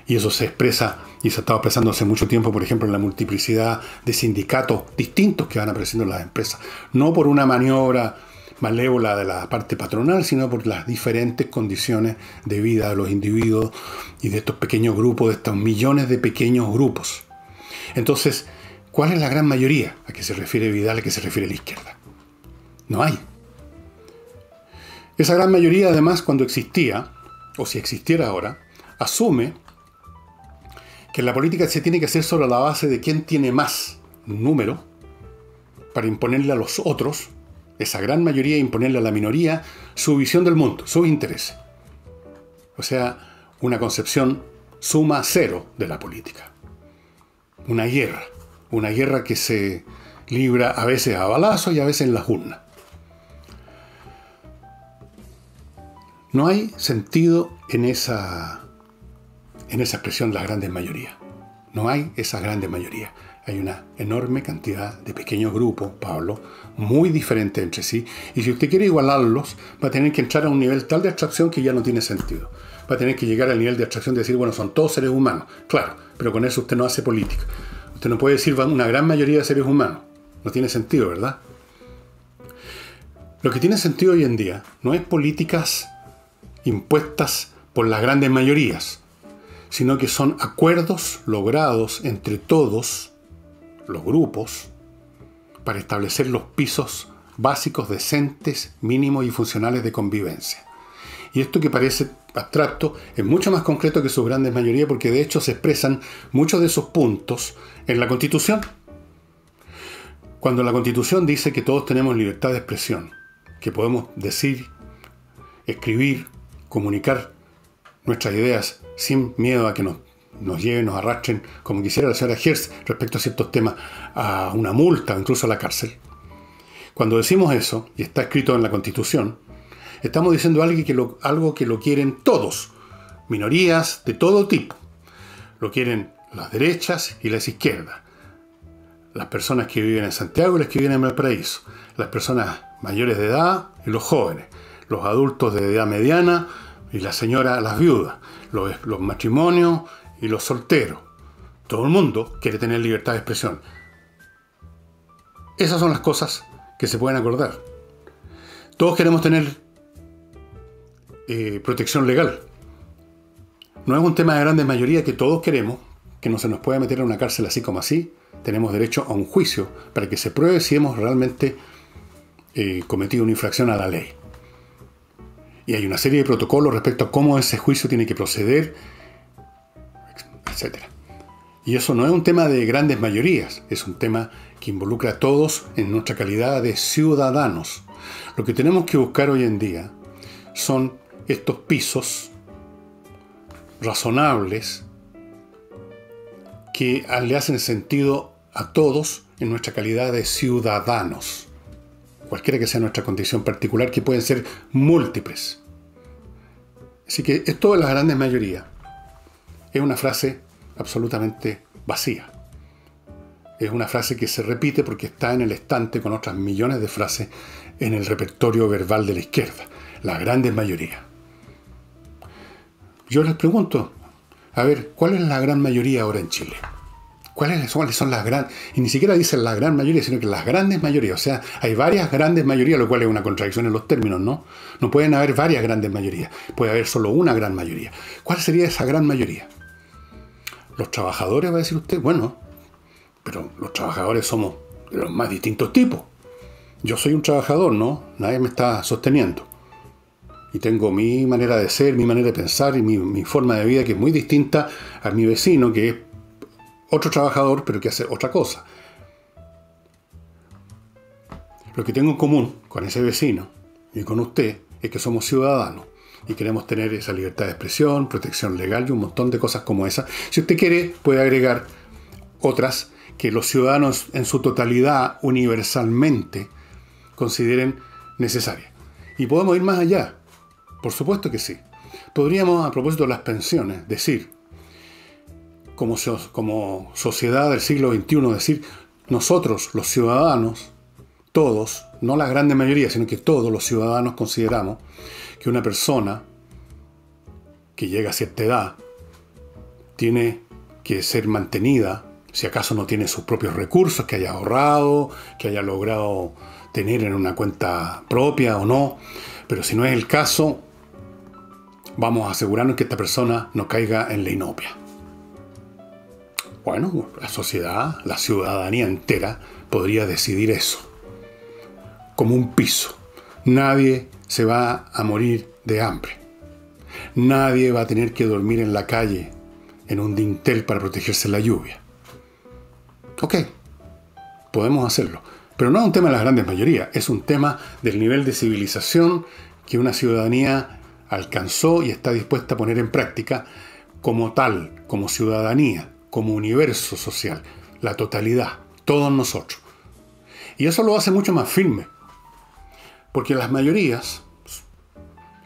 Y eso se expresa, y se ha estado expresando hace mucho tiempo, por ejemplo, en la multiplicidad de sindicatos distintos que van apareciendo en las empresas. No por una maniobra malévola de la parte patronal, sino por las diferentes condiciones de vida de los individuos y de estos pequeños grupos, de estos millones de pequeños grupos. Entonces, ¿cuál es la gran mayoría a que se refiere Vidal, a que se refiere la izquierda? No hay. Esa gran mayoría, además, cuando existía, o si existiera ahora, asume que la política se tiene que hacer sobre la base de quién tiene más número para imponerle a los otros, esa gran mayoría, imponerle a la minoría su visión del mundo, sus intereses. O sea, una concepción suma cero de la política. Una guerra que se libra a veces a balazos y a veces en las urnas. No hay sentido en esa expresión de las grandes mayorías. No hay esas grandes mayorías. Hay una enorme cantidad de pequeños grupos, Pablo, muy diferentes entre sí. Y si usted quiere igualarlos, va a tener que entrar a un nivel tal de abstracción que ya no tiene sentido. Va a tener que llegar al nivel de abstracción de decir, bueno, son todos seres humanos. Claro, pero con eso usted no hace política. Usted no puede decir una gran mayoría de seres humanos. No tiene sentido, ¿verdad? Lo que tiene sentido hoy en día no es políticas impuestas por las grandes mayorías, sino que son acuerdos logrados entre todos los grupos para establecer los pisos básicos, decentes, mínimos y funcionales de convivencia. Y esto que parece abstracto es mucho más concreto que sus grandes mayorías, porque de hecho se expresan muchos de esos puntos en la Constitución. Cuando la Constitución dice que todos tenemos libertad de expresión, que podemos decir, escribir, comunicar nuestras ideas sin miedo a que nos lleven, nos arrastren, como quisiera la señora Hertz respecto a ciertos temas, a una multa o incluso a la cárcel. Cuando decimos eso, y está escrito en la Constitución, estamos diciendo algo que lo quieren todos, minorías de todo tipo. Lo quieren las derechas y las izquierdas, las personas que viven en Santiago y las que viven en Valparaíso, las personas mayores de edad y los jóvenes, los adultos de edad mediana y las señoras, las viudas, los matrimonios y los solteros. Todo el mundo quiere tener libertad de expresión. Esas son las cosas que se pueden acordar. Todos queremos tener protección legal. No es un tema de grandes mayoría que todos queremos, que no se nos pueda meter en una cárcel así como así. Tenemos derecho a un juicio para que se pruebe si hemos realmente cometido una infracción a la ley. Y hay una serie de protocolos respecto a cómo ese juicio tiene que proceder, etc. Y eso no es un tema de grandes mayorías, es un tema que involucra a todos en nuestra calidad de ciudadanos. Lo que tenemos que buscar hoy en día son estos pisos razonables que le hacen sentido a todos en nuestra calidad de ciudadanos, cualquiera que sea nuestra condición particular, que pueden ser múltiples. Así que esto de las grandes mayorías es una frase absolutamente vacía. Es una frase que se repite porque está en el estante con otras millones de frases en el repertorio verbal de la izquierda, la grande mayoría. Yo les pregunto, a ver, ¿cuál es la gran mayoría ahora en Chile? ¿Cuáles son las grandes? Y ni siquiera dicen la gran mayoría, sino que las grandes mayorías. O sea, hay varias grandes mayorías, lo cual es una contradicción en los términos, ¿no? No pueden haber varias grandes mayorías, puede haber solo una gran mayoría. ¿Cuál sería esa gran mayoría? Los trabajadores, va a decir usted. Bueno, pero los trabajadores somos de los más distintos tipos. Yo soy un trabajador, ¿no? Nadie me está sosteniendo. Y tengo mi manera de ser, mi manera de pensar y mi forma de vida que es muy distinta a mi vecino, que es otro trabajador, pero que hace otra cosa. Lo que tengo en común con ese vecino y con usted es que somos ciudadanos y queremos tener esa libertad de expresión, protección legal y un montón de cosas como esa. Si usted quiere, puede agregar otras que los ciudadanos en su totalidad, universalmente, consideren necesarias. Y podemos ir más allá. Por supuesto que sí. Podríamos, a propósito de las pensiones, decir, como sociedad del siglo XXI, decir, nosotros, los ciudadanos, todos, no la gran mayoría, sino que todos los ciudadanos consideramos que una persona que llega a cierta edad tiene que ser mantenida, si acaso no tiene sus propios recursos, que haya ahorrado, que haya logrado tener en una cuenta propia o no, pero si no es el caso, vamos a asegurarnos que esta persona no caiga en la inopia. Bueno, la sociedad, la ciudadanía entera podría decidir eso, como un piso. Nadie se va a morir de hambre. Nadie va a tener que dormir en la calle, en un dintel para protegerse de la lluvia. Ok, podemos hacerlo. Pero no es un tema de las grandes mayorías, es un tema del nivel de civilización que una ciudadanía alcanzó y está dispuesta a poner en práctica como tal, como ciudadanía, como universo social, la totalidad, todos nosotros. Y eso lo hace mucho más firme, porque las mayorías,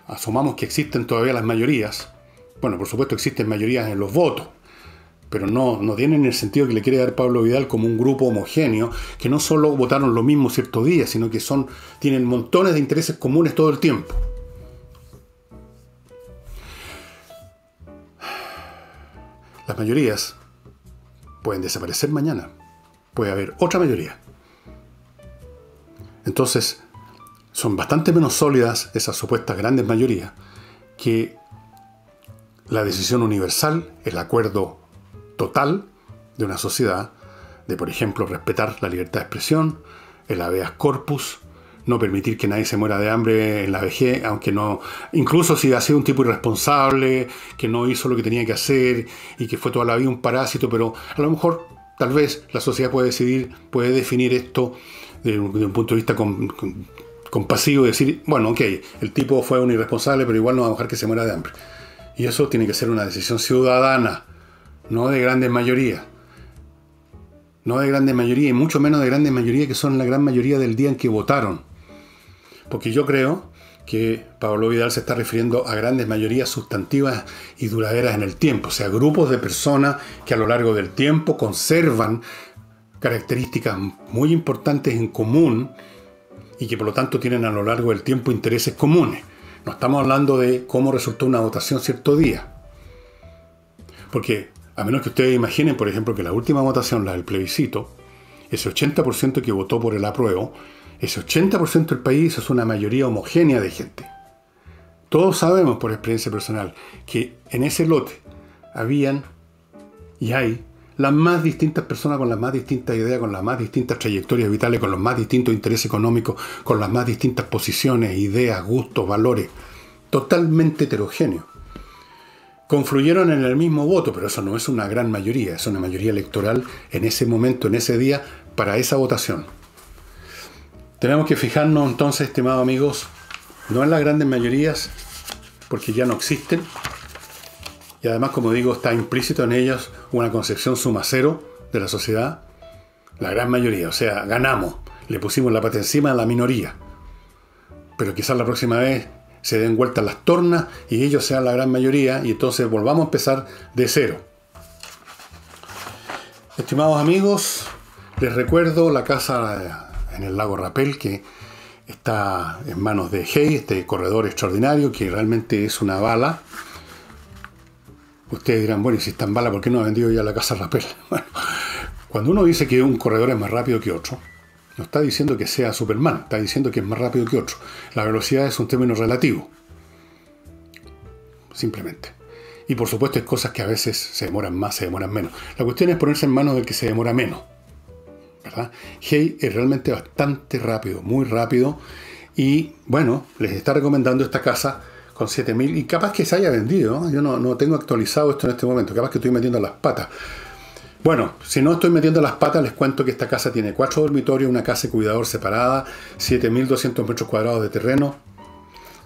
asumamos que existen todavía las mayorías, bueno, por supuesto existen mayorías en los votos, pero no tienen el sentido que le quiere dar Pablo Vidal como un grupo homogéneo, que no solo votaron lo mismo cierto día, sino que tienen montones de intereses comunes todo el tiempo. Las mayorías pueden desaparecer mañana. Puede haber otra mayoría. Entonces, son bastante menos sólidas esas supuestas grandes mayorías que la decisión universal, el acuerdo total de una sociedad, de, por ejemplo, respetar la libertad de expresión, el habeas corpus, no permitir que nadie se muera de hambre en la vejez, aunque no, incluso si ha sido un tipo irresponsable, que no hizo lo que tenía que hacer y que fue toda la vida un parásito, pero a lo mejor, tal vez, la sociedad puede definir esto de un punto de vista compasivo y decir, bueno, ok, el tipo fue un irresponsable, pero igual no va a dejar que se muera de hambre. Y eso tiene que ser una decisión ciudadana, no de grandes mayorías. No de grandes mayorías, y mucho menos de grandes mayorías que son la gran mayoría del día en que votaron. Porque yo creo que Pablo Vidal se está refiriendo a grandes mayorías sustantivas y duraderas en el tiempo, o sea, grupos de personas que a lo largo del tiempo conservan características muy importantes en común y que por lo tanto tienen a lo largo del tiempo intereses comunes. No estamos hablando de cómo resultó una votación cierto día. Porque a menos que ustedes imaginen, por ejemplo, que la última votación, la del plebiscito, ese 80% que votó por el apruebo, ese 80% del país es una mayoría homogénea de gente. Todos sabemos por experiencia personal que en ese lote habían y hay las más distintas personas con las más distintas ideas, con las más distintas trayectorias vitales, con los más distintos intereses económicos, con las más distintas posiciones, ideas, gustos, valores, totalmente heterogéneos. Confluyeron en el mismo voto, pero eso no es una gran mayoría, es una mayoría electoral en ese momento, en ese día, para esa votación. Tenemos que fijarnos entonces, estimados amigos, no en las grandes mayorías, porque ya no existen, y además, como digo, está implícito en ellas una concepción suma cero de la sociedad, la gran mayoría, o sea, ganamos, le pusimos la pata encima a la minoría, pero quizás la próxima vez se den vueltas las tornas y ellos sean la gran mayoría y entonces volvamos a empezar de cero. Estimados amigos, Les recuerdo la casa en el lago Rapel, que está en manos de Hey, este corredor extraordinario, que realmente es una bala. Ustedes dirán, bueno, y si está en bala, ¿por qué no ha vendido ya la casa Rapel? Bueno, cuando uno dice que un corredor es más rápido que otro, no está diciendo que sea Superman, está diciendo que es más rápido que otro. La velocidad es un término relativo. Simplemente. Y por supuesto hay cosas que a veces se demoran más, se demoran menos. La cuestión es ponerse en manos del que se demora menos, ¿verdad? Hey es realmente bastante rápido, muy rápido. Y bueno, les está recomendando esta casa con 7.000. Y capaz que se haya vendido, ¿no? Yo no tengo actualizado esto en este momento. Capaz que estoy metiendo las patas. Bueno, si no estoy metiendo las patas, les cuento que esta casa tiene 4 dormitorios, una casa de cuidador separada, 7.200 metros cuadrados de terreno,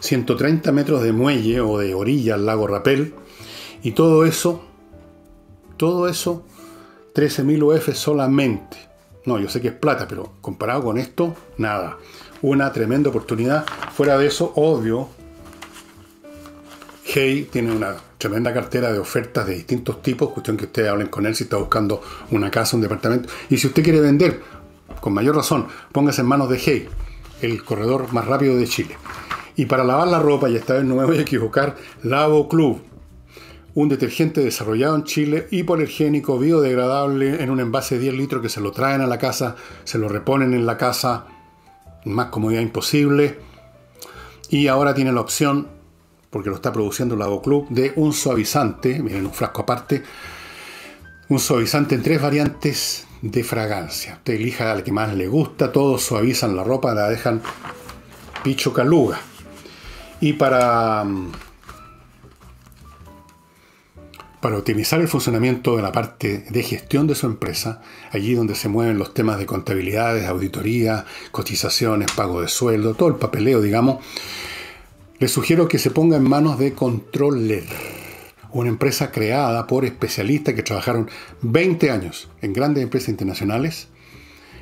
130 metros de muelle o de orilla al lago Rapel, y todo eso, 13.000 UF solamente. No, yo sé que es plata, pero comparado con esto, nada. Una tremenda oportunidad. Fuera de eso, obvio, Hey tiene una tremenda cartera de ofertas de distintos tipos, cuestión que ustedes hablen con él si está buscando una casa, un departamento. Y si usted quiere vender, con mayor razón, póngase en manos de Hey, el corredor más rápido de Chile. Y para lavar la ropa, y esta vez no me voy a equivocar, Lavo Club, un detergente desarrollado en Chile, hipoalergénico, biodegradable, en un envase de 10 litros que se lo traen a la casa, se lo reponen en la casa, más comodidad imposible. Y ahora tiene la opción, porque lo está produciendo Lavo Club, de un suavizante, miren, un frasco aparte, un suavizante en 3 variantes de fragancia. Usted elija la que más le gusta, todos suavizan la ropa, la dejan picho caluga. Y para optimizar el funcionamiento de la parte de gestión de su empresa, allí donde se mueven los temas de contabilidades, auditoría, cotizaciones, pago de sueldo, todo el papeleo, digamos, les sugiero que se ponga en manos de Controller, una empresa creada por especialistas que trabajaron 20 años en grandes empresas internacionales,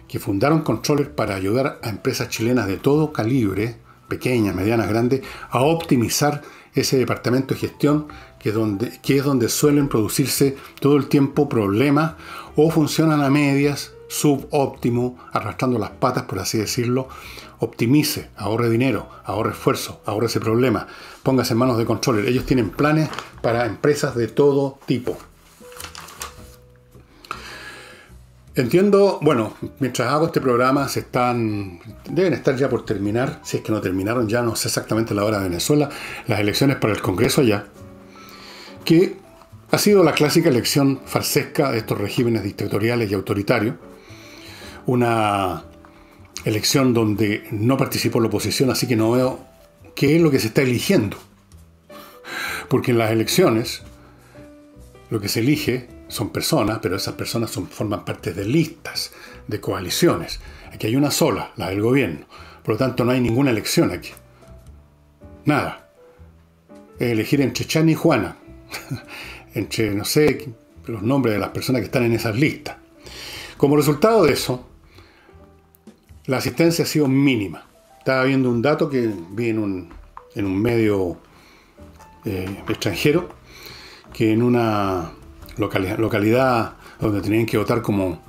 que fundaron Controller para ayudar a empresas chilenas de todo calibre, pequeñas, medianas, grandes, a optimizar ese departamento de gestión que es donde suelen producirse todo el tiempo problemas o funcionan a medias, subóptimo, arrastrando las patas, por así decirlo. Optimice, ahorre dinero, ahorre esfuerzo, ahorre ese problema. Póngase en manos de Controller. Ellos tienen planes para empresas de todo tipo. Entiendo, bueno, mientras hago este programa deben estar ya por terminar, si es que no terminaron ya, no sé exactamente la hora de Venezuela, las elecciones para el Congreso allá, que ha sido la clásica elección farsesca de estos regímenes dictatoriales y autoritarios, una elección donde no participó la oposición, así que no veo qué es lo que se está eligiendo. Porque en las elecciones lo que se elige son personas, pero esas personas forman parte de listas, de coaliciones. Aquí hay una sola, la del gobierno. Por lo tanto, no hay ninguna elección aquí. Nada. Es elegir entre Chan y Juana. Entre, no sé, los nombres de las personas que están en esas listas. Como resultado de eso, la asistencia ha sido mínima. Estaba viendo un dato que vi en un medio extranjero, que en una localidad donde tenían que votar como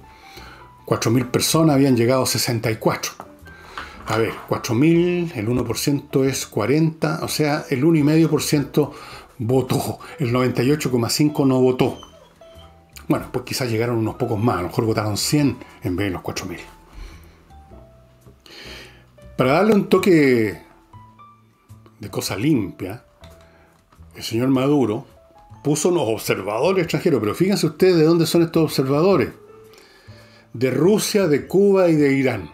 4.000 personas, habían llegado 64. A ver, 4.000, el 1% es 40, o sea, el 1,5% votó, el 98,5% no votó. Bueno, pues quizás llegaron unos pocos más, a lo mejor votaron 100 en vez de los 4.000. Para darle un toque de cosa limpia, el señor Maduro puso unos observadores extranjeros, pero fíjense ustedes de dónde son estos observadores. De Rusia, de Cuba y de Irán.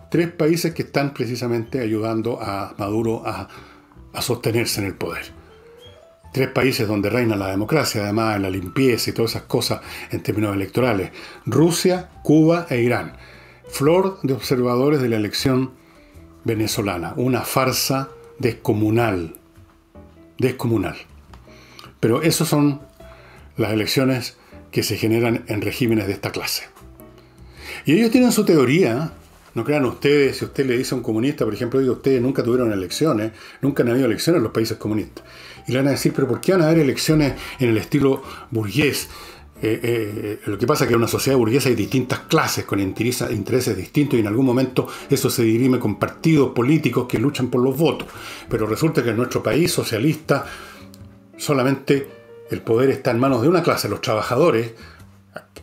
3 países que están precisamente ayudando a Maduro a sostenerse en el poder. 3 países donde reina la democracia, además la limpieza y todas esas cosas en términos electorales. Rusia, Cuba e Irán. Flor de observadores de la elección venezolana. Una farsa descomunal. Descomunal. Pero esas son las elecciones que se generan en regímenes de esta clase. Y ellos tienen su teoría. No crean ustedes, si usted le dice a un comunista, por ejemplo, digo, ustedes nunca tuvieron elecciones, nunca han habido elecciones en los países comunistas. Y le van a decir, pero ¿por qué van a haber elecciones en el estilo burgués, Lo que pasa es que en una sociedad burguesa hay distintas clases con intereses distintos y en algún momento eso se dirime con partidos políticos que luchan por los votos. Pero resulta que en nuestro país socialista solamente el poder está en manos de una clase, los trabajadores,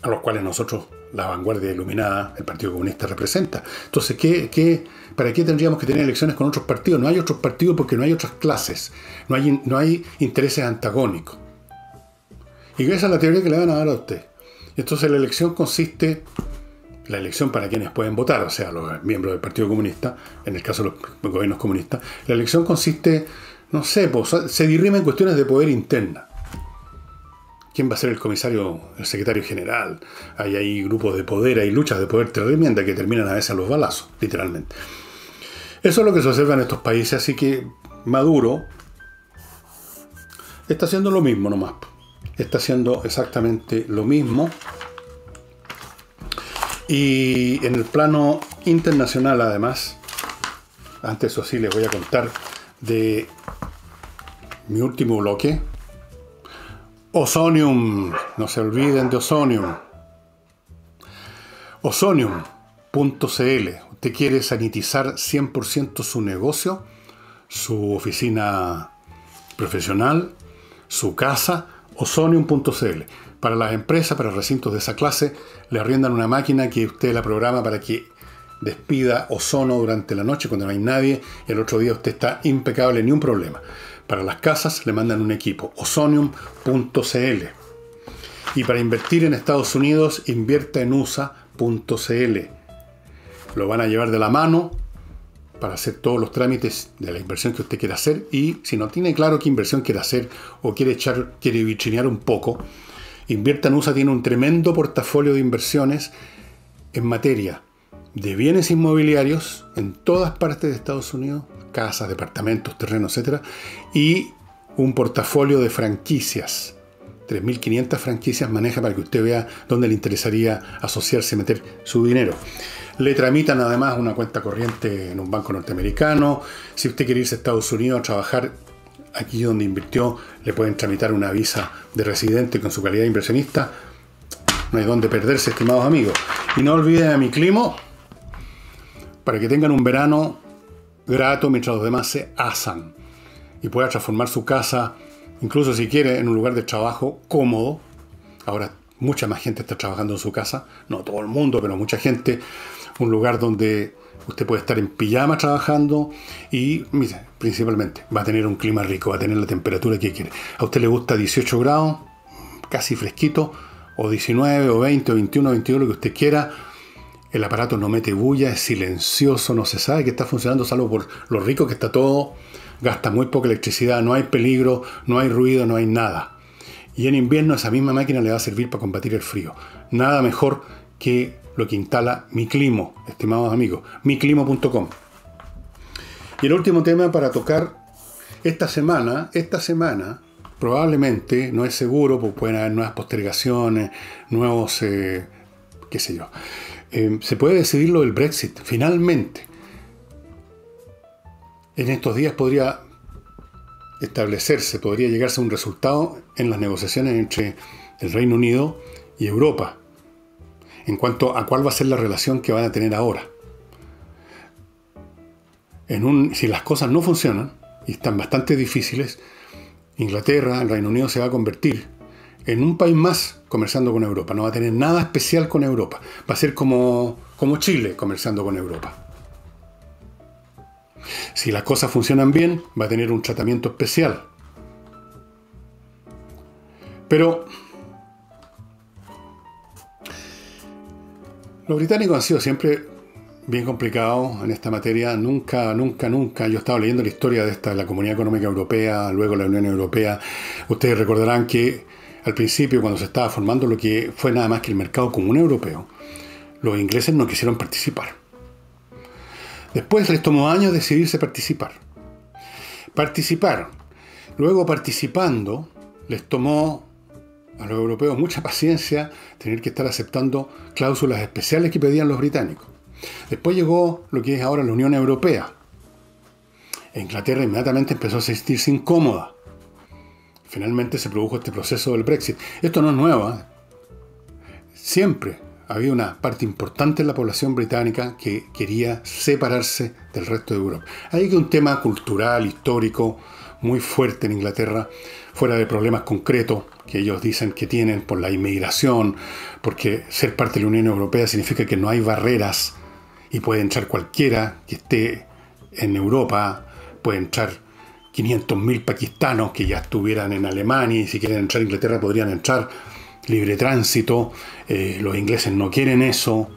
a los cuales nosotros, la vanguardia iluminada, el Partido Comunista representa. Entonces, ¿para qué tendríamos que tener elecciones con otros partidos? No hay otros partidos porque no hay otras clases, no hay intereses antagónicos. Y esa es la teoría que le van a dar a usted. Entonces la elección consiste, la elección para quienes pueden votar, o sea, los miembros del Partido Comunista, en el caso de los gobiernos comunistas, la elección consiste, no sé, pues, se dirime en cuestiones de poder interna. ¿Quién va a ser el comisario, el secretario general? Hay grupos de poder, hay luchas de poder tremenda que terminan a veces a los balazos, literalmente. Eso es lo que se observa en estos países, así que Maduro está haciendo lo mismo nomás. Está haciendo exactamente lo mismo. Y en el plano internacional, además, antes eso sí les voy a contar de mi último bloque. Ozonium, no se olviden de Ozonium. Ozonium.cl. Usted quiere sanitizar 100% su negocio, su oficina profesional, su casa. Ozonium.cl. Para las empresas, para recintos de esa clase, le arriendan una máquina que usted la programa para que despida ozono durante la noche cuando no hay nadie y el otro día usted está impecable, ni un problema. Para las casas le mandan un equipo, Ozonium.cl. Y para invertir en Estados Unidos, invierta en USA.cl. Lo van a llevar de la mano para hacer todos los trámites de la inversión que usted quiera hacer, y si no tiene claro qué inversión quiere hacer o quiere vitrinear un poco, Invierta en USA tiene un tremendo portafolio de inversiones en materia de bienes inmobiliarios en todas partes de Estados Unidos, casas, departamentos, terrenos, etc. Y un portafolio de franquicias. 3.500 franquicias maneja para que usted vea dónde le interesaría asociarse y meter su dinero. Le tramitan además una cuenta corriente en un banco norteamericano. Si usted quiere irse a Estados Unidos a trabajar aquí donde invirtió, le pueden tramitar una visa de residente con su calidad de inversionista. No hay dónde perderse, estimados amigos. Y no olviden a Mi Climo para que tengan un verano grato mientras los demás se asan y pueda transformar su casa, incluso si quiere, en un lugar de trabajo cómodo. Ahora mucha más gente está trabajando en su casa, no todo el mundo, pero mucha gente. Un lugar donde usted puede estar en pijama trabajando y, mire, principalmente va a tener un clima rico, va a tener la temperatura que quiere. A usted le gusta 18 grados, casi fresquito, o 19, o 20, o 21, o 22, lo que usted quiera. El aparato no mete bulla, es silencioso, no se sabe que está funcionando, salvo por lo rico que está todo. Gasta muy poca electricidad, no hay peligro, no hay ruido, no hay nada. Y en invierno esa misma máquina le va a servir para combatir el frío. Nada mejor que lo que instala Mi Climo, estimados amigos. miclimo.com. Y el último tema para tocar esta semana, probablemente, no es seguro, porque pueden haber nuevas postergaciones, nuevos, qué sé yo. Se puede decidir lo del Brexit, finalmente. En estos días podría establecerse, podría llegarse a un resultado en las negociaciones entre el Reino Unido y Europa, en cuanto a cuál va a ser la relación que van a tener ahora. Si las cosas no funcionan, y están bastante difíciles, Inglaterra, el Reino Unido, se va a convertir en un país más comerciando con Europa. No va a tener nada especial con Europa. Va a ser como Chile comerciando con Europa. Si las cosas funcionan bien, va a tener un tratamiento especial. Pero los británicos han sido siempre bien complicados en esta materia. Nunca. Yo estaba leyendo la historia de la Comunidad Económica Europea, luego la Unión Europea. Ustedes recordarán que al principio, cuando se estaba formando lo que fue nada más que el mercado común europeo, los ingleses no quisieron participar. Después les tomó años decidirse participar. Participaron. Luego, participando, les tomó a los europeos mucha paciencia tener que estar aceptando cláusulas especiales que pedían los británicos. Después llegó lo que es ahora la Unión Europea. Inglaterra inmediatamente empezó a sentirse incómoda. Finalmente se produjo este proceso del Brexit. Esto no es nuevo, siempre había una parte importante de la población británica que quería separarse del resto de Europa. Hay que un tema cultural, histórico, muy fuerte en Inglaterra, fuera de problemas concretos que ellos dicen que tienen por la inmigración, porque ser parte de la Unión Europea significa que no hay barreras y puede entrar cualquiera que esté en Europa, puede entrar 500.000 pakistanos que ya estuvieran en Alemania y si quieren entrar a Inglaterra podrían entrar, libre tránsito. Los ingleses no quieren eso.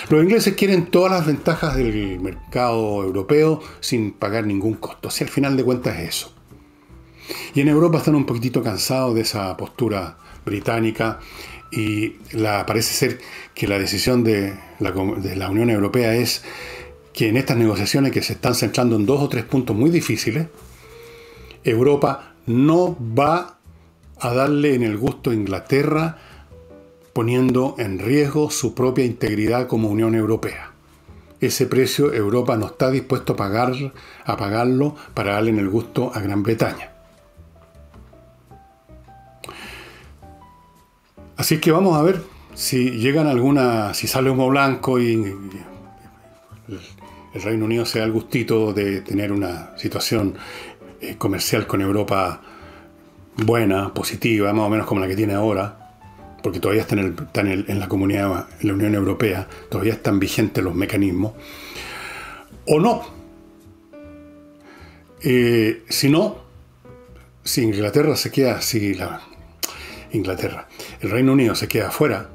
Los ingleses quieren todas las ventajas del mercado europeo sin pagar ningún costo. Así al final de cuentas es eso. Y en Europa están un poquitito cansados de esa postura británica y parece ser que la decisión de la Unión Europea es que en estas negociaciones que se están centrando en 2 o 3 puntos muy difíciles, Europa no va a darle en el gusto a Inglaterra poniendo en riesgo su propia integridad como Unión Europea. Ese precio Europa no está dispuesto a pagarlo para darle en el gusto a Gran Bretaña. Así que vamos a ver si si sale humo blanco y el Reino Unido se da el gustito de tener una situación comercial con Europa buena, positiva, más o menos como la que tiene ahora, porque todavía está en la comunidad, en la Unión Europea, todavía están vigentes los mecanismos, o no. Si no, si Inglaterra se queda, el Reino Unido se queda afuera,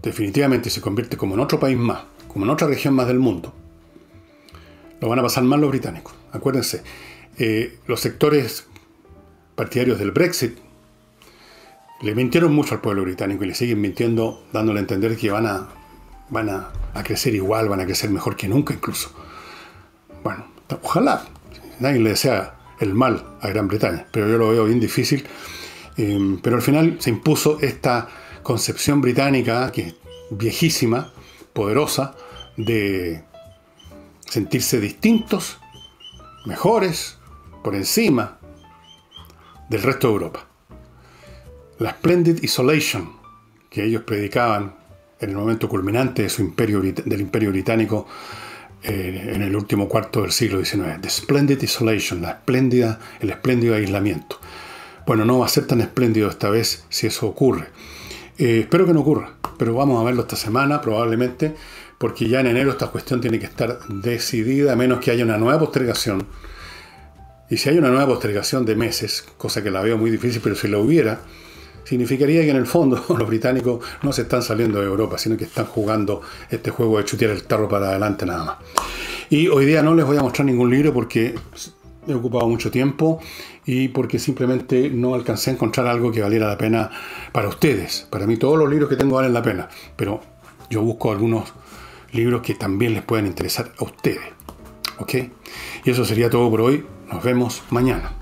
definitivamente se convierte como en otro país más, como en otra región más del mundo. Lo van a pasar mal los británicos. Acuérdense, los sectores partidarios del Brexit le mintieron mucho al pueblo británico y le siguen mintiendo, dándole a entender que van a crecer igual, van a crecer mejor que nunca incluso. Bueno, ojalá. Nadie le desea el mal a Gran Bretaña, pero yo lo veo bien difícil. Pero al final se impuso esta concepción británica, que es viejísima, poderosa, de sentirse distintos, mejores, por encima del resto de Europa. La Splendid Isolation que ellos predicaban en el momento culminante de del Imperio Británico en el último cuarto del siglo XIX. The Splendid Isolation, el espléndido aislamiento. Bueno, no va a ser tan espléndido esta vez si eso ocurre. Espero que no ocurra, pero vamos a verlo esta semana probablemente, porque ya en enero esta cuestión tiene que estar decidida, a menos que haya una nueva postergación. Y si hay una nueva postergación de meses, cosa que la veo muy difícil, pero si la hubiera, significaría que en el fondo los británicos no se están saliendo de Europa, sino que están jugando este juego de chutear el tarro para adelante nada más. Y hoy día no les voy a mostrar ningún libro porque he ocupado mucho tiempo y porque simplemente no alcancé a encontrar algo que valiera la pena para ustedes. Para mí todos los libros que tengo valen la pena, pero yo busco algunos libros que también les puedan interesar a ustedes. ¿Ok? Y eso sería todo por hoy. Nos vemos mañana.